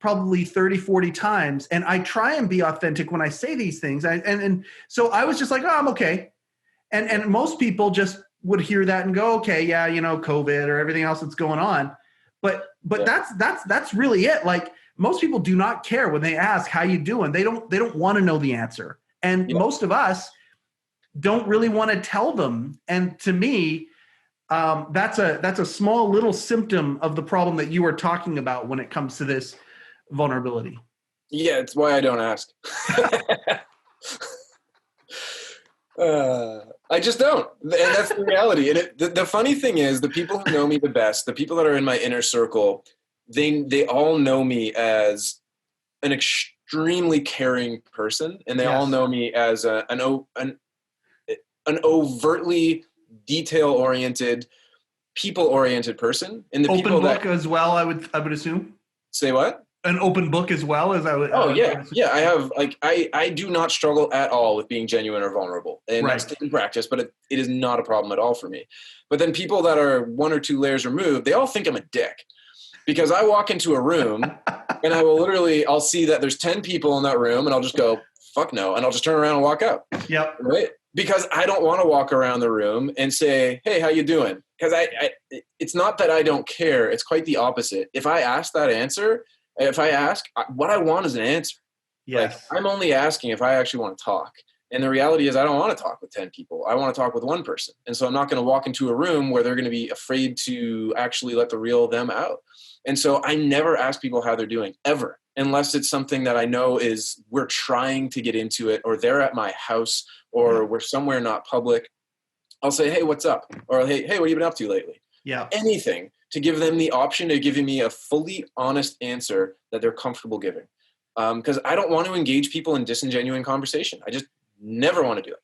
Speaker 1: Probably 30, 40 times. And I try and be authentic when I say these things. And so I was just like, oh, I'm okay. And most people just would hear that and go, okay, yeah, COVID or everything else that's going on. But that's really it. Like, most people do not care when they ask, how you doing? They don't want to know the answer. And most of us don't really want to tell them. And to me, that's a small little symptom of the problem that you are talking about when it comes to this vulnerability.
Speaker 2: Yeah, it's why I don't ask. I just don't. And that's the reality. And the funny thing is, the people who know me the best, the people that are in my inner circle, they all know me as an extremely caring person. And they all know me as an overtly detail-oriented, people-oriented person. And the
Speaker 1: open
Speaker 2: people
Speaker 1: book as well, I would assume.
Speaker 2: Say what?
Speaker 1: An open book as well, as I would.
Speaker 2: Yeah. I have I do not struggle at all with being genuine or vulnerable, and that's in practice. But it is not a problem at all for me. But then people that are 1 or 2 layers removed, they all think I'm a dick, because I walk into a room and I'll see that there's 10 people in that room, and I'll just go, fuck no, and I'll just turn around and walk out.
Speaker 1: Yep.
Speaker 2: Right. Because I don't want to walk around the room and say, hey, how you doing? Because it's not that I don't care. It's quite the opposite. If I ask, what I want is an answer.
Speaker 1: Yes.
Speaker 2: Like, I'm only asking if I actually want to talk. And the reality is, I don't want to talk with 10 people. I want to talk with 1 person. And so I'm not going to walk into a room where they're going to be afraid to actually let the real them out. And so I never ask people how they're doing, ever, unless it's something that I know is we're trying to get into it, or they're at my house, or we're somewhere not public. I'll say, hey, what's up? Or hey, what have you been up to lately?
Speaker 1: Yeah.
Speaker 2: Anything to give them the option of giving me a fully honest answer that they're comfortable giving. Because I don't want to engage people in disingenuine conversation. I just never want to do it.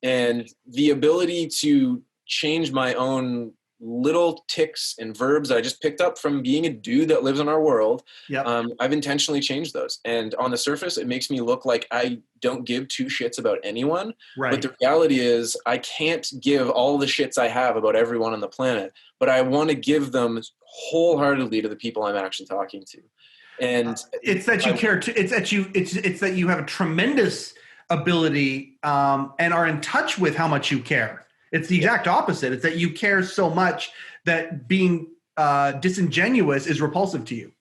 Speaker 2: And the ability to change my own little tics and verbs that I just picked up from being a dude that lives in our world, I've intentionally changed those. And on the surface, it makes me look like I don't give 2 shits about anyone.
Speaker 1: Right.
Speaker 2: But the reality is, I can't give all the shits I have about everyone on the planet, but I want to give them wholeheartedly to the people I'm actually talking to. And
Speaker 1: it's that you care too. It's that you have a tremendous ability, and are in touch with how much you care. It's the exact opposite. It's that you care so much that being disingenuous is repulsive to you.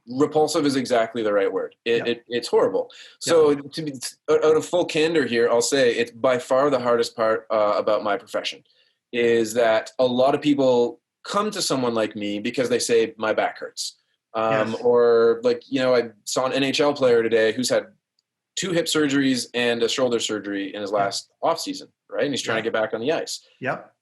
Speaker 2: Repulsive is exactly the right word. It's horrible. So to be out of full candor here, I'll say it's by far the hardest part about my profession is that a lot of people come to someone like me because they say my back hurts. Or like, I saw an NHL player today who's had 2 hip surgeries and a shoulder surgery in his last off season, right? And he's trying to get back on the ice.
Speaker 1: Yep.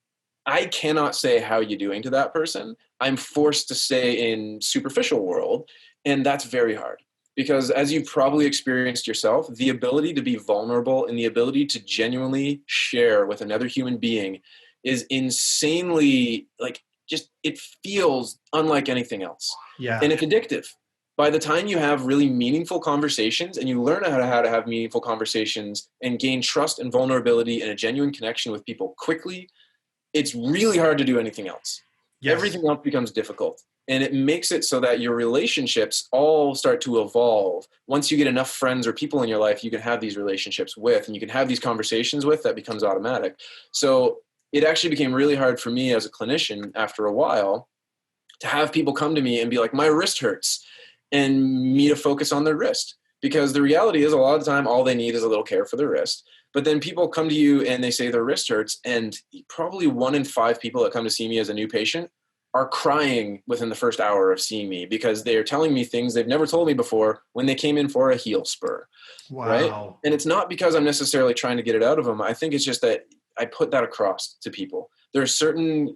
Speaker 2: I cannot say how you doing to that person. I'm forced to say in superficial world, and that's very hard because as you've probably experienced yourself, the ability to be vulnerable and the ability to genuinely share with another human being is insanely it feels unlike anything else. Yeah. And it's addictive. By the time you have really meaningful conversations and you learn how to have meaningful conversations and gain trust and vulnerability and a genuine connection with people quickly, it's really hard to do anything else. Yes. Everything else becomes difficult. And it makes it so that your relationships all start to evolve. Once you get enough friends or people in your life you can have these relationships with and you can have these conversations with, that becomes automatic. So it actually became really hard for me as a clinician after a while to have people come to me and be like, my wrist hurts, and me to focus on their wrist. Because the reality is a lot of the time, all they need is a little care for their wrist. But then people come to you and they say their wrist hurts, and probably 1 in 5 people that come to see me as a new patient are crying within the first hour of seeing me because they are telling me things they've never told me before when they came in for a heel spur. Wow. Right? And it's not because I'm necessarily trying to get it out of them. I think it's just that I put that across to people. There are certain,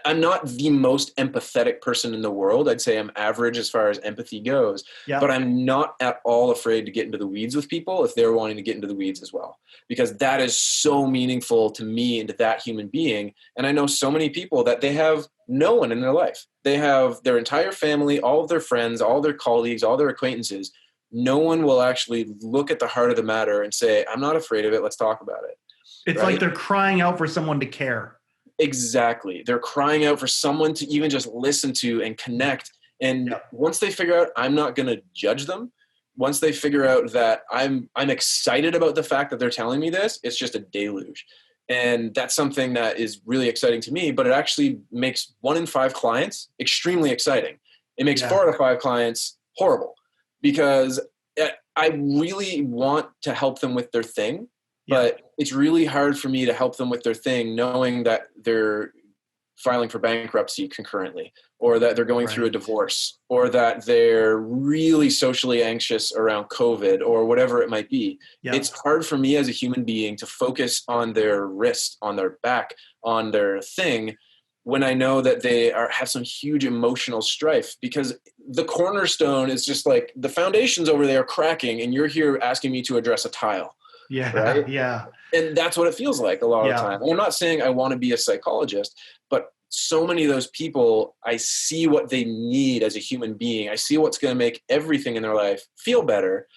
Speaker 2: I'm not the most empathetic person in the world. I'd say I'm average as far as empathy goes, but I'm not at all afraid to get into the weeds with people if they're wanting to get into the weeds as well, because that is so meaningful to me and to that human being. And I know so many people that they have no one in their life. They have their entire family, all of their friends, all their colleagues, all their acquaintances. No one will actually look at the heart of the matter and say, I'm not afraid of it. Let's talk about it.
Speaker 1: It's like they're crying out for someone to care.
Speaker 2: Exactly. They're crying out for someone to even just listen to and connect. And once they figure out I'm not going to judge them, once they figure out that I'm excited about the fact that they're telling me this, it's just a deluge. And that's something that is really exciting to me, but it actually makes 1 in 5 clients extremely exciting. It makes 4 out of 5 clients horrible because I really want to help them with their thing. But it's really hard for me to help them with their thing, knowing that they're filing for bankruptcy concurrently, or that they're going through a divorce, or that they're really socially anxious around COVID, or whatever it might be. It's hard for me as a human being to focus on their wrist, on their back, on their thing, when I know that they have some huge emotional strife, because the cornerstone is just like the foundation's over there cracking, and you're here asking me to address a tile. And that's what it feels like a lot of the time. And I'm not saying I want to be a psychologist, but so many of those people, I see what they need as a human being. I see what's going to make everything in their life feel better,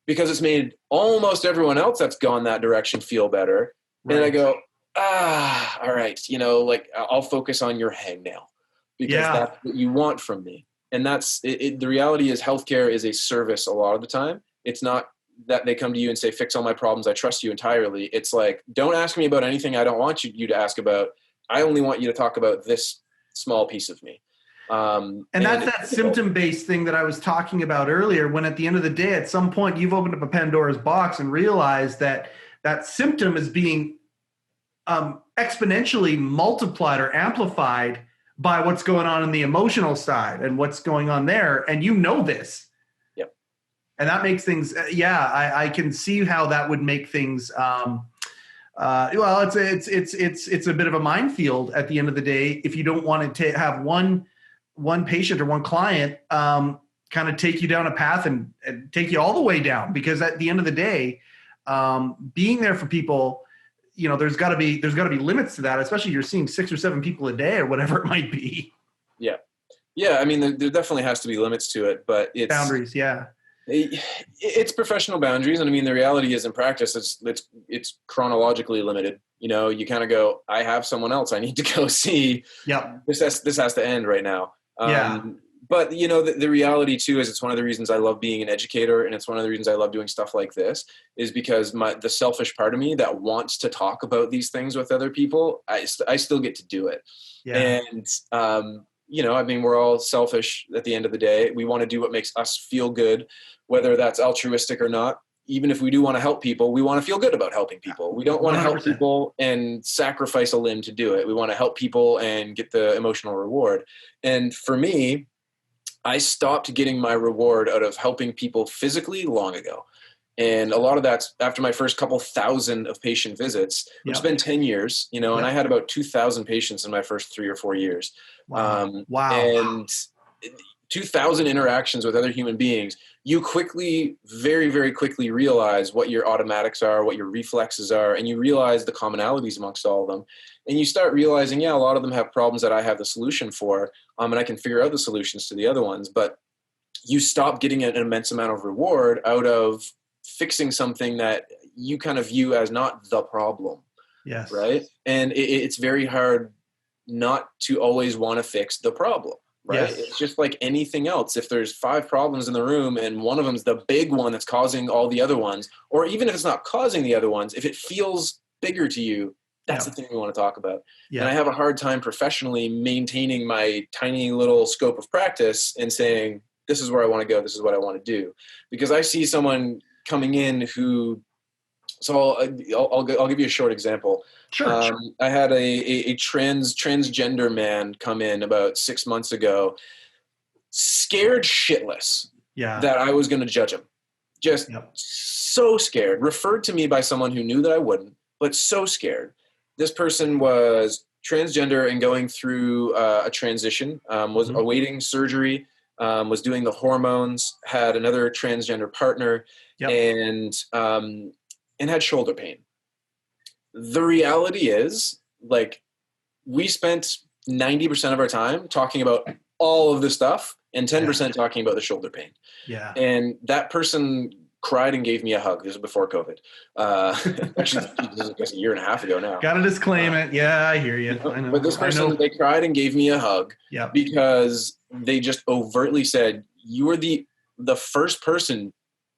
Speaker 2: because it's made almost everyone else that's gone that direction feel better. And I go, all right, I'll focus on your hangnail because that's what you want from me. And that's it. The reality is healthcare is a service a lot of the time. It's not that they come to you and say, fix all my problems, I trust you entirely. It's like, don't ask me about anything I don't want you to ask about. I only want you to talk about this small piece of me.
Speaker 1: And that's that symptom-based thing that I was talking about earlier, when at the end of the day, at some point, you've opened up a Pandora's box and realized that that symptom is being exponentially multiplied or amplified by what's going on in the emotional side and what's going on there. And this. And that makes things, I can see how that would make things, it's a bit of a minefield at the end of the day if you don't want to have one patient or one client kind of take you down a path and take you all the way down. Because at the end of the day, being there for people, there's got to be limits to that, especially if you're seeing 6 or 7 people a day or whatever it might be.
Speaker 2: Yeah. I mean, there definitely has to be limits to it, but it's
Speaker 1: boundaries.
Speaker 2: It's professional boundaries. And I mean, the reality is in practice, it's chronologically limited. You kind of go, I have someone else I need to go see. This has to end right now. but the reality too is it's one of the reasons I love being an educator, and it's one of the reasons I love doing stuff like this, is because the selfish part of me that wants to talk about these things with other people, I still get to do it.
Speaker 1: Yeah.
Speaker 2: And I mean, we're all selfish at the end of the day. We want to do what makes us feel good, whether that's altruistic or not. Even if we do want to help people, we want to feel good about helping people. We don't want to help
Speaker 1: 100%.
Speaker 2: people and sacrifice a limb to do it. We want to help people and get the emotional reward. And for me, I stopped getting my reward out of helping people physically long ago. And a lot of that's after my first couple thousand of patient visits, which has been 10 years, and I had about 2,000 patients in my first 3 or 4 years.
Speaker 1: Wow.
Speaker 2: And 2,000 interactions with other human beings, you quickly, very, very quickly realize what your automatics are, what your reflexes are, and you realize the commonalities amongst all of them. And you start realizing, a lot of them have problems that I have the solution for, and I can figure out the solutions to the other ones. But you stop getting an immense amount of reward out of fixing something that you kind of view as not the problem.
Speaker 1: Yes.
Speaker 2: Right? And it's very hard not to always want to fix the problem. Right?
Speaker 1: Yes.
Speaker 2: It's just like anything else. If there's 5 problems in the room and one of them's the big one that's causing all the other ones, or even if it's not causing the other ones, if it feels bigger to you, that's the thing we want to talk about. Yeah. And I have a hard time professionally maintaining my tiny little scope of practice and saying, this is where I want to go. This is what I want to do. Because I see someone coming in who, so I'll give you a short example.
Speaker 1: Sure.
Speaker 2: I had a transgender man come in about 6 months ago, scared shitless that I was going to judge him. Just so scared, referred to me by someone who knew that I wouldn't, but so scared. This person was transgender and going through a transition, was awaiting surgery, was doing the hormones, had another transgender partner, and had shoulder pain. The reality is, like, we spent 90% of our time talking about all of this stuff and 10% talking about the shoulder pain. Yeah. And that person cried and gave me a hug. This was before COVID. Actually, this is, I guess, a year and a half ago now.
Speaker 1: Got to disclaim it. Yeah, I hear you. I know.
Speaker 2: But this person, they cried and gave me a hug because they just overtly said, you were the first person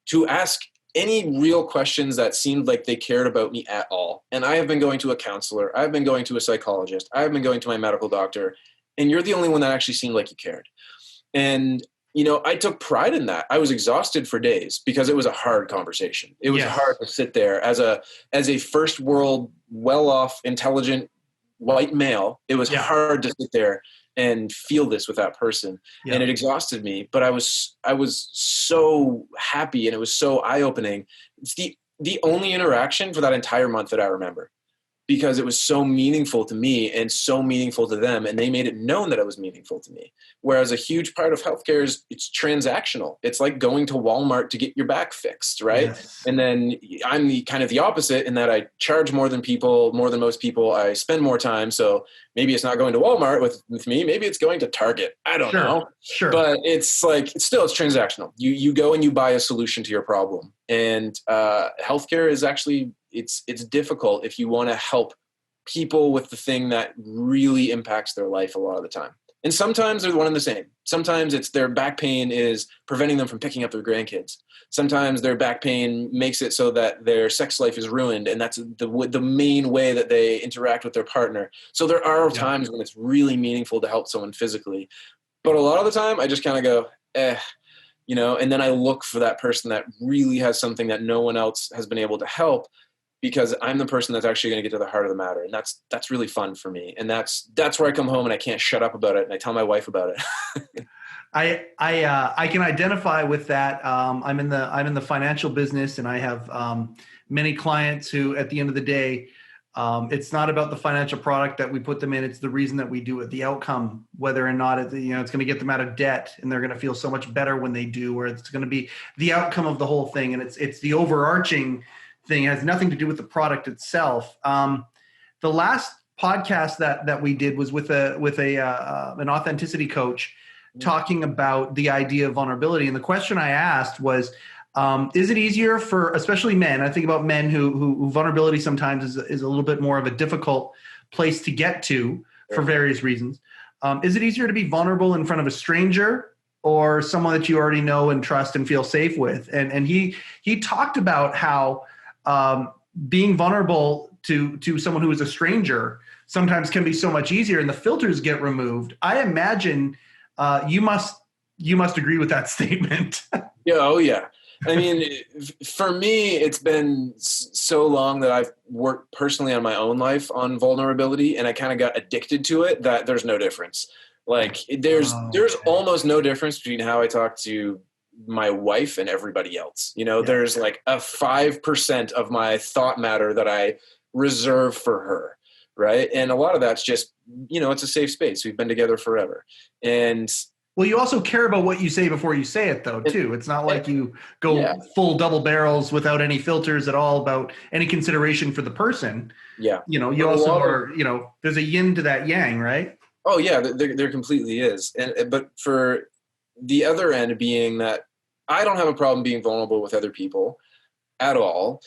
Speaker 2: to ask any real questions that seemed like they cared about me at all. And I have been going to a counselor. I've been going to a psychologist. I've been going to my medical doctor. And you're the only one that actually seemed like you cared. And, I took pride in that. I was exhausted for days because it was a hard conversation. It was hard to sit there as a first world, well-off, intelligent white male. It was hard to sit there and feel this with that person. And it exhausted me, but I was so happy and it was so eye-opening. It's the only interaction for that entire month that I remember, because it was so meaningful to me and so meaningful to them. And they made it known that it was meaningful to me. Whereas a huge part of healthcare is it's transactional. It's like going to Walmart to get your back fixed. Right. Yes. And then I'm the opposite in that I charge more than most people. I spend more time. So maybe it's not going to Walmart with me. Maybe it's going to Target. I don't know. Sure. But it's like, it's transactional. You go and you buy a solution to your problem. And healthcare is actually, it's difficult if you want to help people with the thing that really impacts their life a lot of the time. And sometimes they're one and the same. Sometimes it's their back pain is preventing them from picking up their grandkids. Sometimes their back pain makes it so that their sex life is ruined, and that's the main way that they interact with their partner. So there are times when it's really meaningful to help someone physically. But a lot of the time, I just kind of go, and then I look for that person that really has something that no one else has been able to help, because I'm the person that's actually going to get to the heart of the matter. And that's really fun for me. And that's where I come home and I can't shut up about it. And I tell my wife about it.
Speaker 1: I can identify with that. I'm in the financial business, and I have many clients who, at the end of the day, it's not about the financial product that we put them in. It's the reason that we do it, the outcome, whether or not it's going to get them out of debt, and they're going to feel so much better when they do, or it's going to be the outcome of the whole thing. And it's the overarching thing. It has nothing to do with the product itself. The last podcast that we did was with an authenticity coach, talking about the idea of vulnerability. And the question I asked was, is it easier for, especially men? I think about men who vulnerability sometimes is a little bit more of a difficult place to get to for various reasons. Is it easier to be vulnerable in front of a stranger or someone that you already know and trust and feel safe with. And he talked about how being vulnerable to someone who is a stranger sometimes can be so much easier, and the filters get removed. I imagine you must agree with that statement.
Speaker 2: Yeah. Oh yeah. I mean, for me, it's been so long that I've worked personally on my own life on vulnerability, and I kind of got addicted to it that there's no difference. Like there's almost no difference between how I talk to my wife and everybody else. There's like a 5% of my thought matter that I reserve for her. Right. And a lot of that's just, it's a safe space. We've been together forever. And
Speaker 1: well, you also care about what you say before you say it, though, too. It's not like you go full double barrels without any filters at all about any consideration for the person.
Speaker 2: Yeah.
Speaker 1: You also are, there's a yin to that yang, right?
Speaker 2: Oh, yeah, there completely is. But for the other end being that I don't have a problem being vulnerable with other people at all.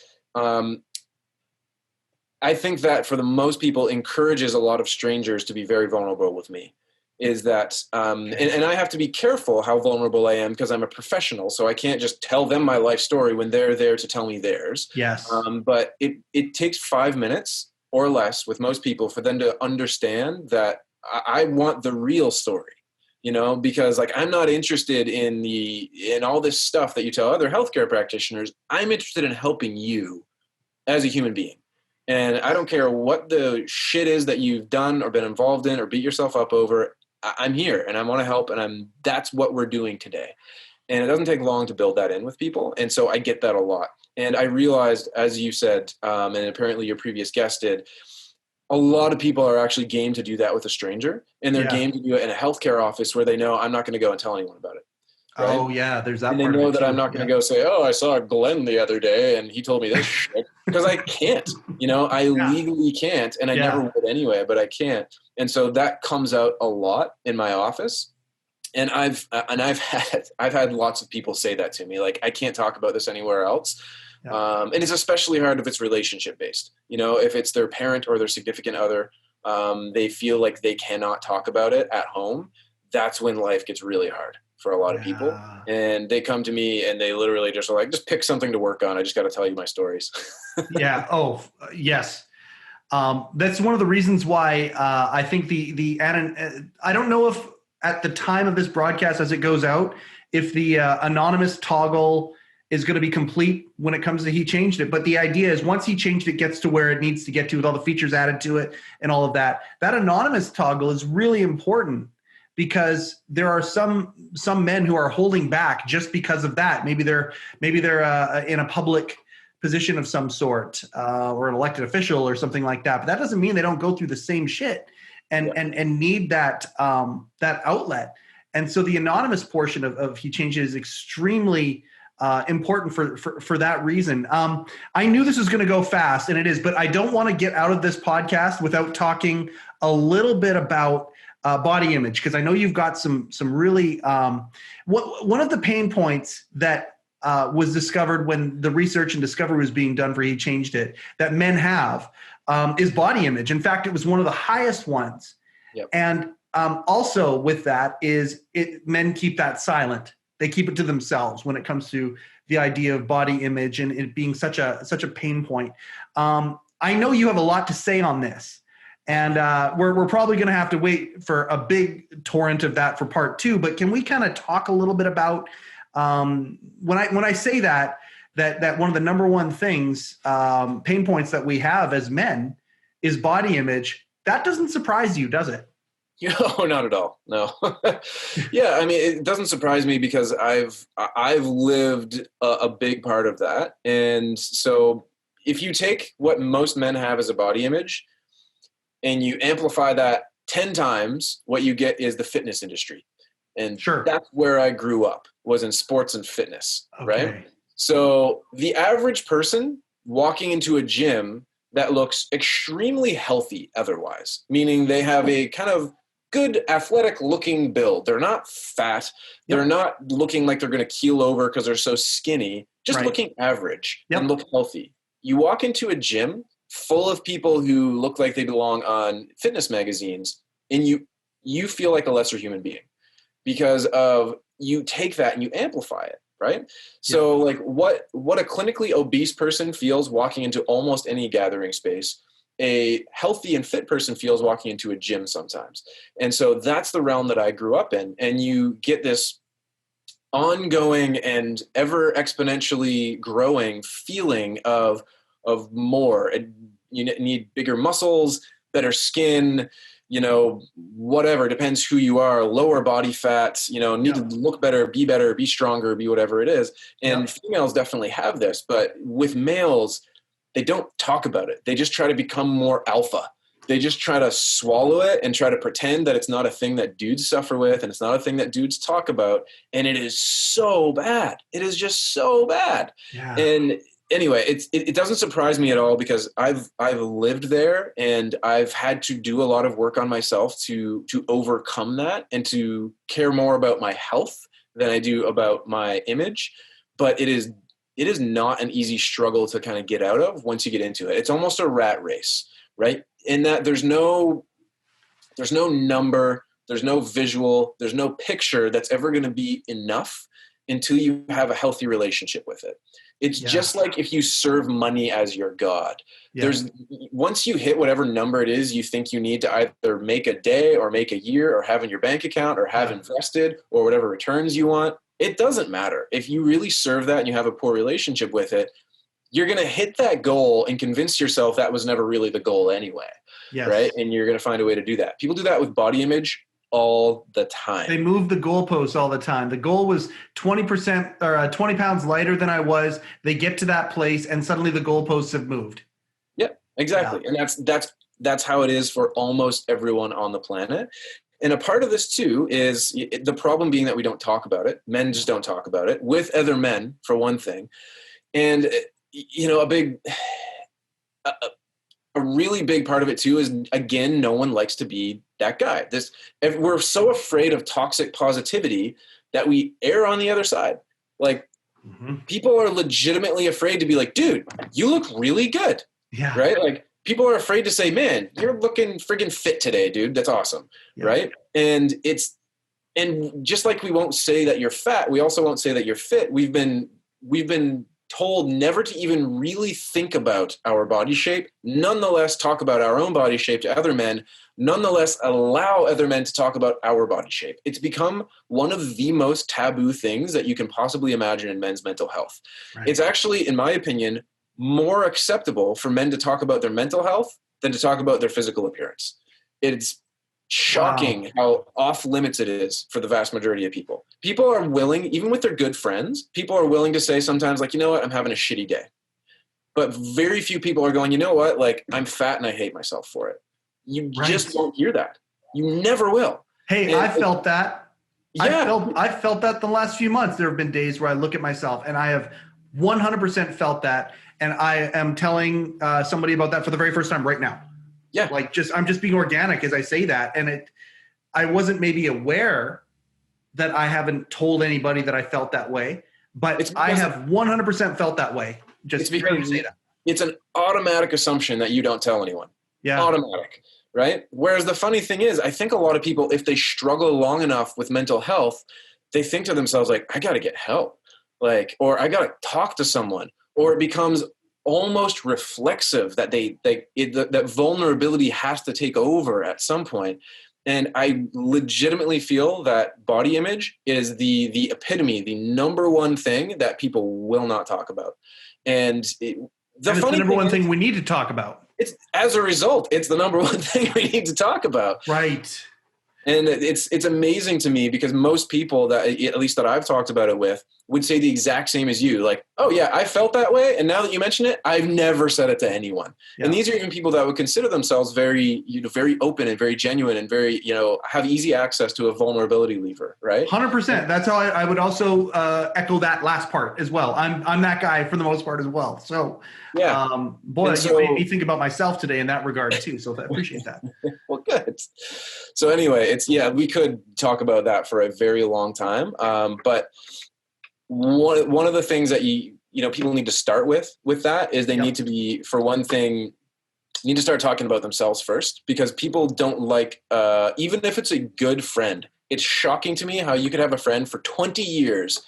Speaker 2: I think that for the most people encourages a lot of strangers to be very vulnerable with me. Is that, and I have to be careful how vulnerable I am because I'm a professional, so I can't just tell them my life story when they're there to tell me theirs.
Speaker 1: Yes.
Speaker 2: But it takes 5 minutes or less with most people for them to understand that I want the real story, because like I'm not interested in all this stuff that you tell other healthcare practitioners. I'm interested in helping you as a human being. And I don't care what the shit is that you've done or been involved in or beat yourself up over. I'm here and I want to help, and that's what we're doing today. And it doesn't take long to build that in with people. And so I get that a lot. And I realized, as you said, and apparently your previous guest did, a lot of people are actually game to do that with a stranger, and they're game to do it in a healthcare office where they know I'm not going to go and tell anyone about it. Right?
Speaker 1: Oh yeah, there's that.
Speaker 2: And they know that I'm not going to go say, "Oh, I saw Glenn the other day, and he told me this," shit. Because I can't. I legally can't, and I never would anyway. But I can't, and so that comes out a lot in my office. And I've had lots of people say that to me, like I can't talk about this anywhere else. Yeah. And it's especially hard if it's relationship based. If it's their parent or their significant other, they feel like they cannot talk about it at home. That's when life gets really hard for a lot of people. And they come to me and they literally just are like, just pick something to work on. I just got to tell you my stories.
Speaker 1: Yeah. Oh, yes. That's one of the reasons why I think I don't know if at the time of this broadcast as it goes out, if the anonymous toggle is going to be complete when it comes to he changed it. But the idea is once he changed it gets to where it needs to get to with all the features added to it and all of that, that anonymous toggle is really important. Because there are some men who are holding back just because of that. Maybe they're in a public position of some sort or an elected official or something like that. But that doesn't mean they don't go through the same shit and need that outlet. And so the anonymous portion of he changes is extremely important for that reason. I knew this was going to go fast, and it is, but I don't want to get out of this podcast without talking a little bit about body image, because I know you've got some really one of the pain points that was discovered when the research and discovery was being done for He Changed It that men have is body image. In fact, it was one of the highest ones.
Speaker 2: Yep. And
Speaker 1: also with that is men keep that silent. They keep it to themselves when it comes to the idea of body image and it being such a pain point. I know you have a lot to say on this. And we're probably going to have to wait for a big torrent of that for part 2. But can we kind of talk a little bit about when I say that one of the number one things, pain points that we have as men is body image? That doesn't surprise you, does it?
Speaker 2: No, not at all. No. Yeah, I mean, it doesn't surprise me because I've lived a big part of that. And so if you take what most men have as a body image, and you amplify that 10 times, what you get is the fitness industry. And that's where I grew up, was in sports and fitness, right? So the average person walking into a gym that looks extremely healthy otherwise, meaning they have a kind of good athletic looking build. They're not fat. They're not looking like they're going to keel over because they're so skinny, just looking average and look healthy. You walk into a gym full of people who look like they belong on fitness magazines, and you feel like a lesser human being because of you take that and you amplify it, right? So like what a clinically obese person feels walking into almost any gathering space, a healthy and fit person feels walking into a gym sometimes. And so that's the realm that I grew up in. And you get this ongoing and ever exponentially growing feeling of more. And you need bigger muscles, better skin, whatever, depends who you are, lower body fat, need to look better, be stronger, be whatever it is. And females definitely have this, but with males, they don't talk about it. They just try to become more alpha. They just try to swallow it and try to pretend that it's not a thing that dudes suffer with, and it's not a thing that dudes talk about. And it is so bad. It is just so bad.
Speaker 1: Yeah.
Speaker 2: And anyway, it doesn't surprise me at all, because I've lived there, and I've had to do a lot of work on myself to overcome that and to care more about my health than I do about my image. But it is not an easy struggle to kind of get out of once you get into it. It's almost a rat race, right? In that there's no number, there's no visual, there's no picture that's ever going to be enough until you have a healthy relationship with it. It's just like if you serve money as your God. Once you hit whatever number it is you think you need to either make a day or make a year or have in your bank account or have invested or whatever returns you want, it doesn't matter. If you really serve that and you have a poor relationship with it, you're going to hit that goal and convince yourself that was never really the goal anyway. Right? And you're going to find a way to do that. People do that with body image all the time.
Speaker 1: They move the goalposts all the time. The goal was 20% or 20 pounds lighter than I was. They get to that place and suddenly the goalposts have moved.
Speaker 2: Yep, exactly. And that's how it is for almost everyone on the planet. And a part of this too is the problem being that we don't talk about it. Men just don't talk about it with other men, for one thing. And a really big part of it too is, again, no one likes to be that guy. We're so afraid of toxic positivity that we err on the other side. Like people are legitimately afraid to be like, dude, you look really good. Yeah. Right? Like people are afraid to say, man, you're looking friggin' fit today, dude. That's awesome. Yeah. Right? And just like we won't say that you're fat, we also won't say that you're fit. We've been told never to even really think about our body shape, nonetheless talk about our own body shape to other men, nonetheless allow other men to talk about our body shape. It's become one of the most taboo things that you can possibly imagine in men's mental health. Right. It's actually, in my opinion, more acceptable for men to talk about their mental health than to talk about their physical appearance. It's shocking how off limits it is for the vast majority of people. People are willing, even with their good friends, people are willing to say sometimes like, you know what, I'm having a shitty day. But very few people are going, you know what, like I'm fat and I hate myself for it. You just won't hear that. You never will.
Speaker 1: Hey, I felt that. Yeah. I felt that the last few months. There have been days where I look at myself and I have 100% felt that. And I am telling somebody about that for the very first time right now. Yeah. Like I'm just being organic as I say that. And I wasn't maybe aware that I haven't told anybody that I felt that way, but I have 100% felt that way. Just because you say that.
Speaker 2: It's an automatic assumption that you don't tell anyone.
Speaker 1: Yeah.
Speaker 2: Automatic. Right. Whereas the funny thing is, I think a lot of people, if they struggle long enough with mental health, they think to themselves like, I got to get help, or I got to talk to someone, or it becomes almost reflexive that that vulnerability has to take over at some point. And I legitimately feel that body image is the epitome, the number one thing that people will not talk about. And it's the
Speaker 1: number one thing we need to talk about.
Speaker 2: It's as a result, it's the number one thing we need to talk about.
Speaker 1: Right.
Speaker 2: And it's amazing to me because most people that, at least that I've talked about it with, would say the exact same as you. Like, oh yeah, I felt that way. And now that you mention it, I've never said it to anyone. Yeah. And these are even people that would consider themselves very, very open and very genuine and very, have easy access to a vulnerability lever, right?
Speaker 1: 100%. That's how I would also echo that last part as well. I'm that guy for the most part as well. So yeah, you made me think about myself today in that regard too. So I appreciate that.
Speaker 2: Well, good. So anyway, we could talk about that for a very long time. But one of the things that people need to start with that is they need to be, for one thing, need to start talking about themselves first, because people don't like, even if it's a good friend, it's shocking to me how you could have a friend for 20 years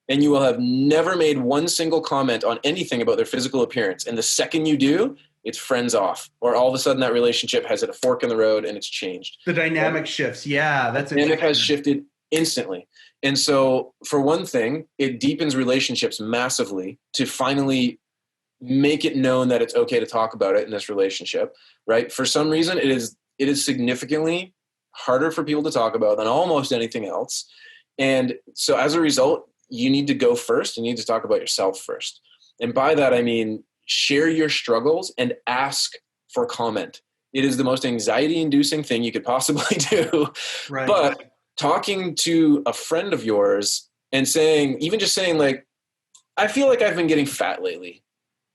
Speaker 2: and you will have never made one single comment on anything about their physical appearance. And the second you do, it's friends off, or all of a sudden that relationship has hit a fork in the road and it's changed.
Speaker 1: The dynamic shifts. Yeah, that's
Speaker 2: the dynamic has shifted instantly. And so for one thing, it deepens relationships massively to finally make it known that it's okay to talk about it in this relationship, right? For some reason, it is significantly harder for people to talk about than almost anything else. And so as a result, you need to go first. You need to talk about yourself first. And by that, I mean, share your struggles and ask for comment. It is the most anxiety-inducing thing you could possibly do.
Speaker 1: Right.
Speaker 2: But talking to a friend of yours and even just saying like, I feel like I've been getting fat lately.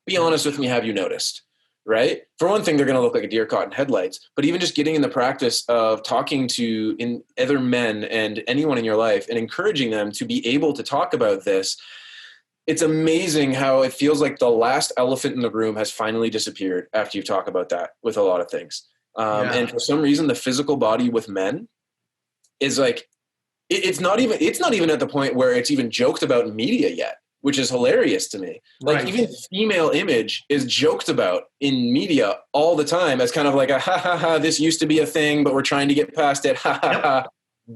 Speaker 2: Be honest with me, have you noticed? Right? For one thing, they're going to look like a deer caught in headlights, but even just getting in the practice of talking to other men and anyone in your life and encouraging them to be able to talk about this, it's amazing how it feels like the last elephant in the room has finally disappeared after you talk about that with a lot of things. And for some reason, the physical body with men is like, it's not even at the point where it's even joked about in media yet, which is hilarious to me. Like even female image is joked about in media all the time as kind of like a ha ha ha, this used to be a thing, but we're trying to get past it. Ha ha ha.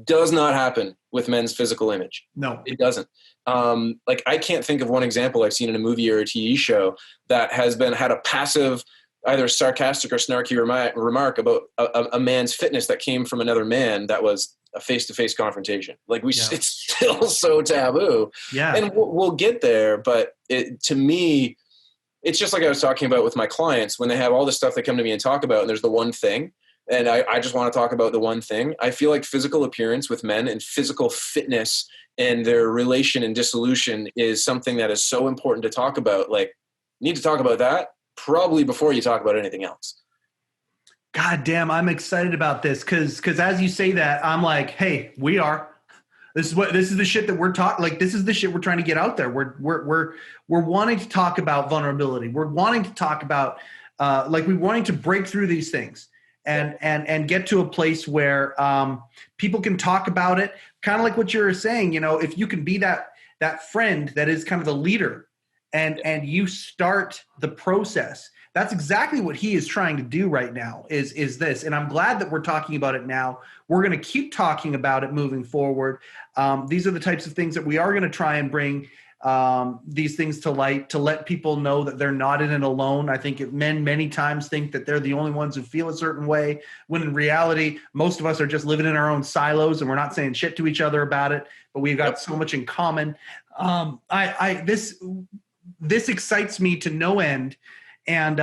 Speaker 2: Does not happen with men's physical image.
Speaker 1: No,
Speaker 2: it doesn't. Like I can't think of one example I've seen in a movie or a TV show that has had a passive, either sarcastic or snarky remark about a man's fitness that came from another man that was a face-to-face confrontation. Like it's still so taboo.
Speaker 1: Yeah.
Speaker 2: And we'll get there. But to me, it's just like I was talking about with my clients when they have all this stuff they come to me and talk about, and there's the one thing. And I just want to talk about the one thing. I feel like physical appearance with men and physical fitness and their relation and dissolution is something that is so important to talk about. Like, you need to talk about that probably before you talk about anything else.
Speaker 1: God damn, I'm excited about this because as you say that, I'm like, hey, this is the shit that we're talking. Like, this is the shit we're trying to get out there. We're wanting to talk about vulnerability. We're wanting to talk about we're wanting to break through these things and get to a place where people can talk about it. Kind of like what you're saying, if you can be that friend that is kind of the leader and you start the process. That's exactly what he is trying to do right now is this. And I'm glad that we're talking about it now. We're going to keep talking about it moving forward. These are the types of things that we are going to try and bring these things to light to let people know that they're not in it alone. I think men many times think that they're the only ones who feel a certain way, when in reality, most of us are just living in our own silos and we're not saying shit to each other about it, but we've got so much in common. This excites me to no end. And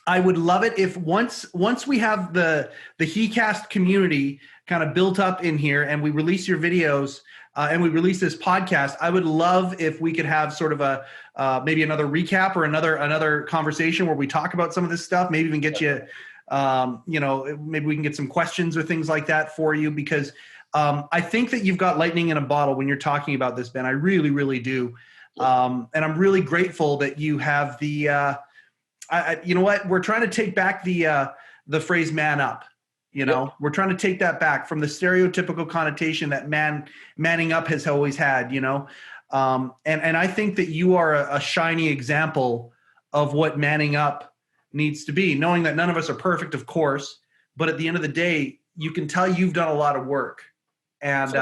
Speaker 1: I would love it if once we have the heCast community kind of built up in here and we release your videos and we release this podcast, I would love if we could have sort of a maybe another recap or another conversation where we talk about some of this stuff, maybe even get you, maybe we can get some questions or things like that for you, because I think that you've got lightning in a bottle when you're talking about this, Ben. I really, really do. And I'm really grateful that you have the you know what? We're trying to take back the phrase "man up." We're trying to take that back from the stereotypical connotation that manning up has always had. And I think that you are a shiny example of what manning up needs to be. Knowing that none of us are perfect, of course, but at the end of the day, you can tell you've done a lot of work. And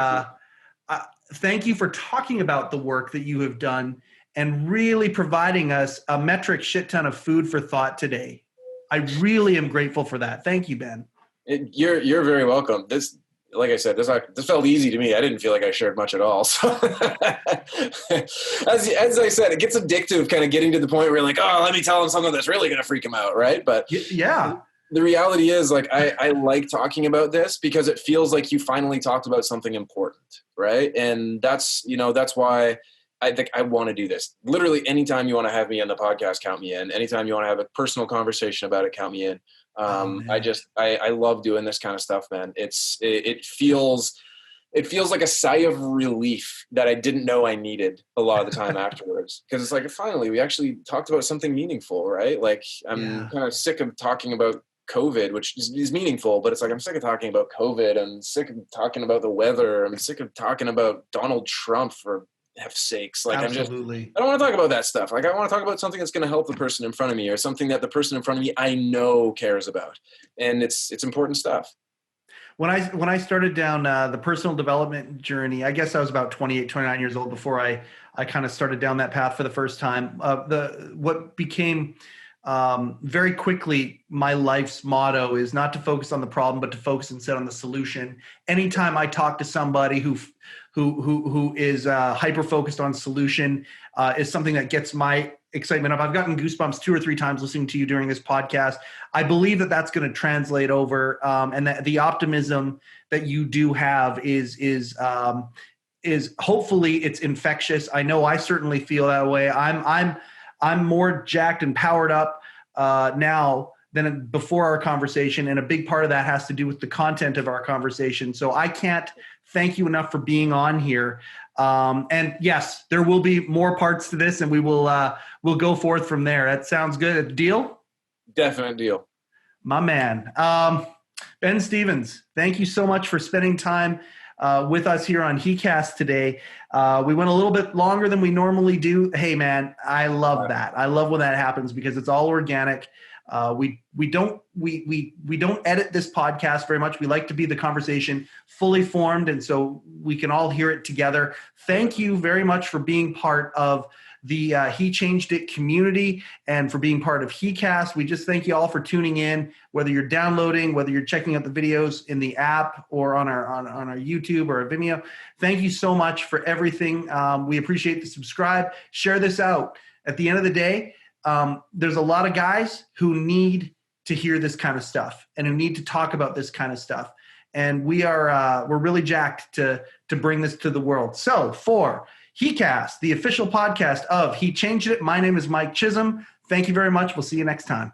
Speaker 1: thank you for talking about the work that you have done and really providing us a metric shit ton of food for thought today. I really am grateful for that. Thank you, Ben.
Speaker 2: You're very welcome. This, like I said, this felt easy to me. I didn't feel like I shared much at all. So as I said, it gets addictive kind of getting to the point where you're like, oh, let me tell him something that's really going to freak him out. Right. But
Speaker 1: yeah,
Speaker 2: the reality is like, I like talking about this because it feels like you finally talked about something important. Right. And that's why I think I want to do this. Literally anytime you want to have me on the podcast, count me in. Anytime you want to have a personal conversation about it, count me in. I love doing this kind of stuff, man. It feels like a sigh of relief that I didn't know I needed a lot of the time afterwards. Cause it's like, finally, we actually talked about something meaningful, right? Like I'm kind of sick of talking about COVID, which is meaningful, but it's like, I'm sick of talking about COVID. I'm sick of talking about the weather. I'm sick of talking about Donald Trump, for F's sakes. Like,
Speaker 1: Absolutely.
Speaker 2: I don't want to talk about that stuff. Like, I want to talk about something that's going to help the person in front of me, or something that the person in front of me I know cares about. And it's important stuff.
Speaker 1: When I started down the personal development journey, I guess I was about 28, 29 years old before I kind of started down that path for the first time. What became very quickly my life's motto is not to focus on the problem, but to focus instead on the solution. Anytime I talk to somebody who is hyper focused on solution, is something that gets my excitement up. I've gotten goosebumps 2 or 3 times listening to you during this podcast. I believe that that's going to translate over, and that the optimism that you do have is hopefully it's infectious. I know I certainly feel that way. I'm more jacked and powered up now than before our conversation, and a big part of that has to do with the content of our conversation. So I can't thank you enough for being on here. And yes, there will be more parts to this, and we'll go forth from there. That sounds good. Deal?
Speaker 2: Definite deal.
Speaker 1: My man. Ben Stevens, thank you so much for spending time with us here on heCast today. We went a little bit longer than we normally do. Hey man, I love that. I love when that happens because it's all organic. We don't edit this podcast very much. We like to be the conversation fully formed, and so we can all hear it together. Thank you very much for being part of the He Changed It community and for being part of heCast. We just thank you all for tuning in, whether you're downloading, whether you're checking out the videos in the app or on our YouTube or our Vimeo. Thank you so much for everything. We appreciate the subscribe. Share this out. At the end of the day, there's a lot of guys who need to hear this kind of stuff and who need to talk about this kind of stuff. And we're really jacked to bring this to the world. So for heCast, the official podcast of He Changed It, my name is Mike Chisholm. Thank you very much. We'll see you next time.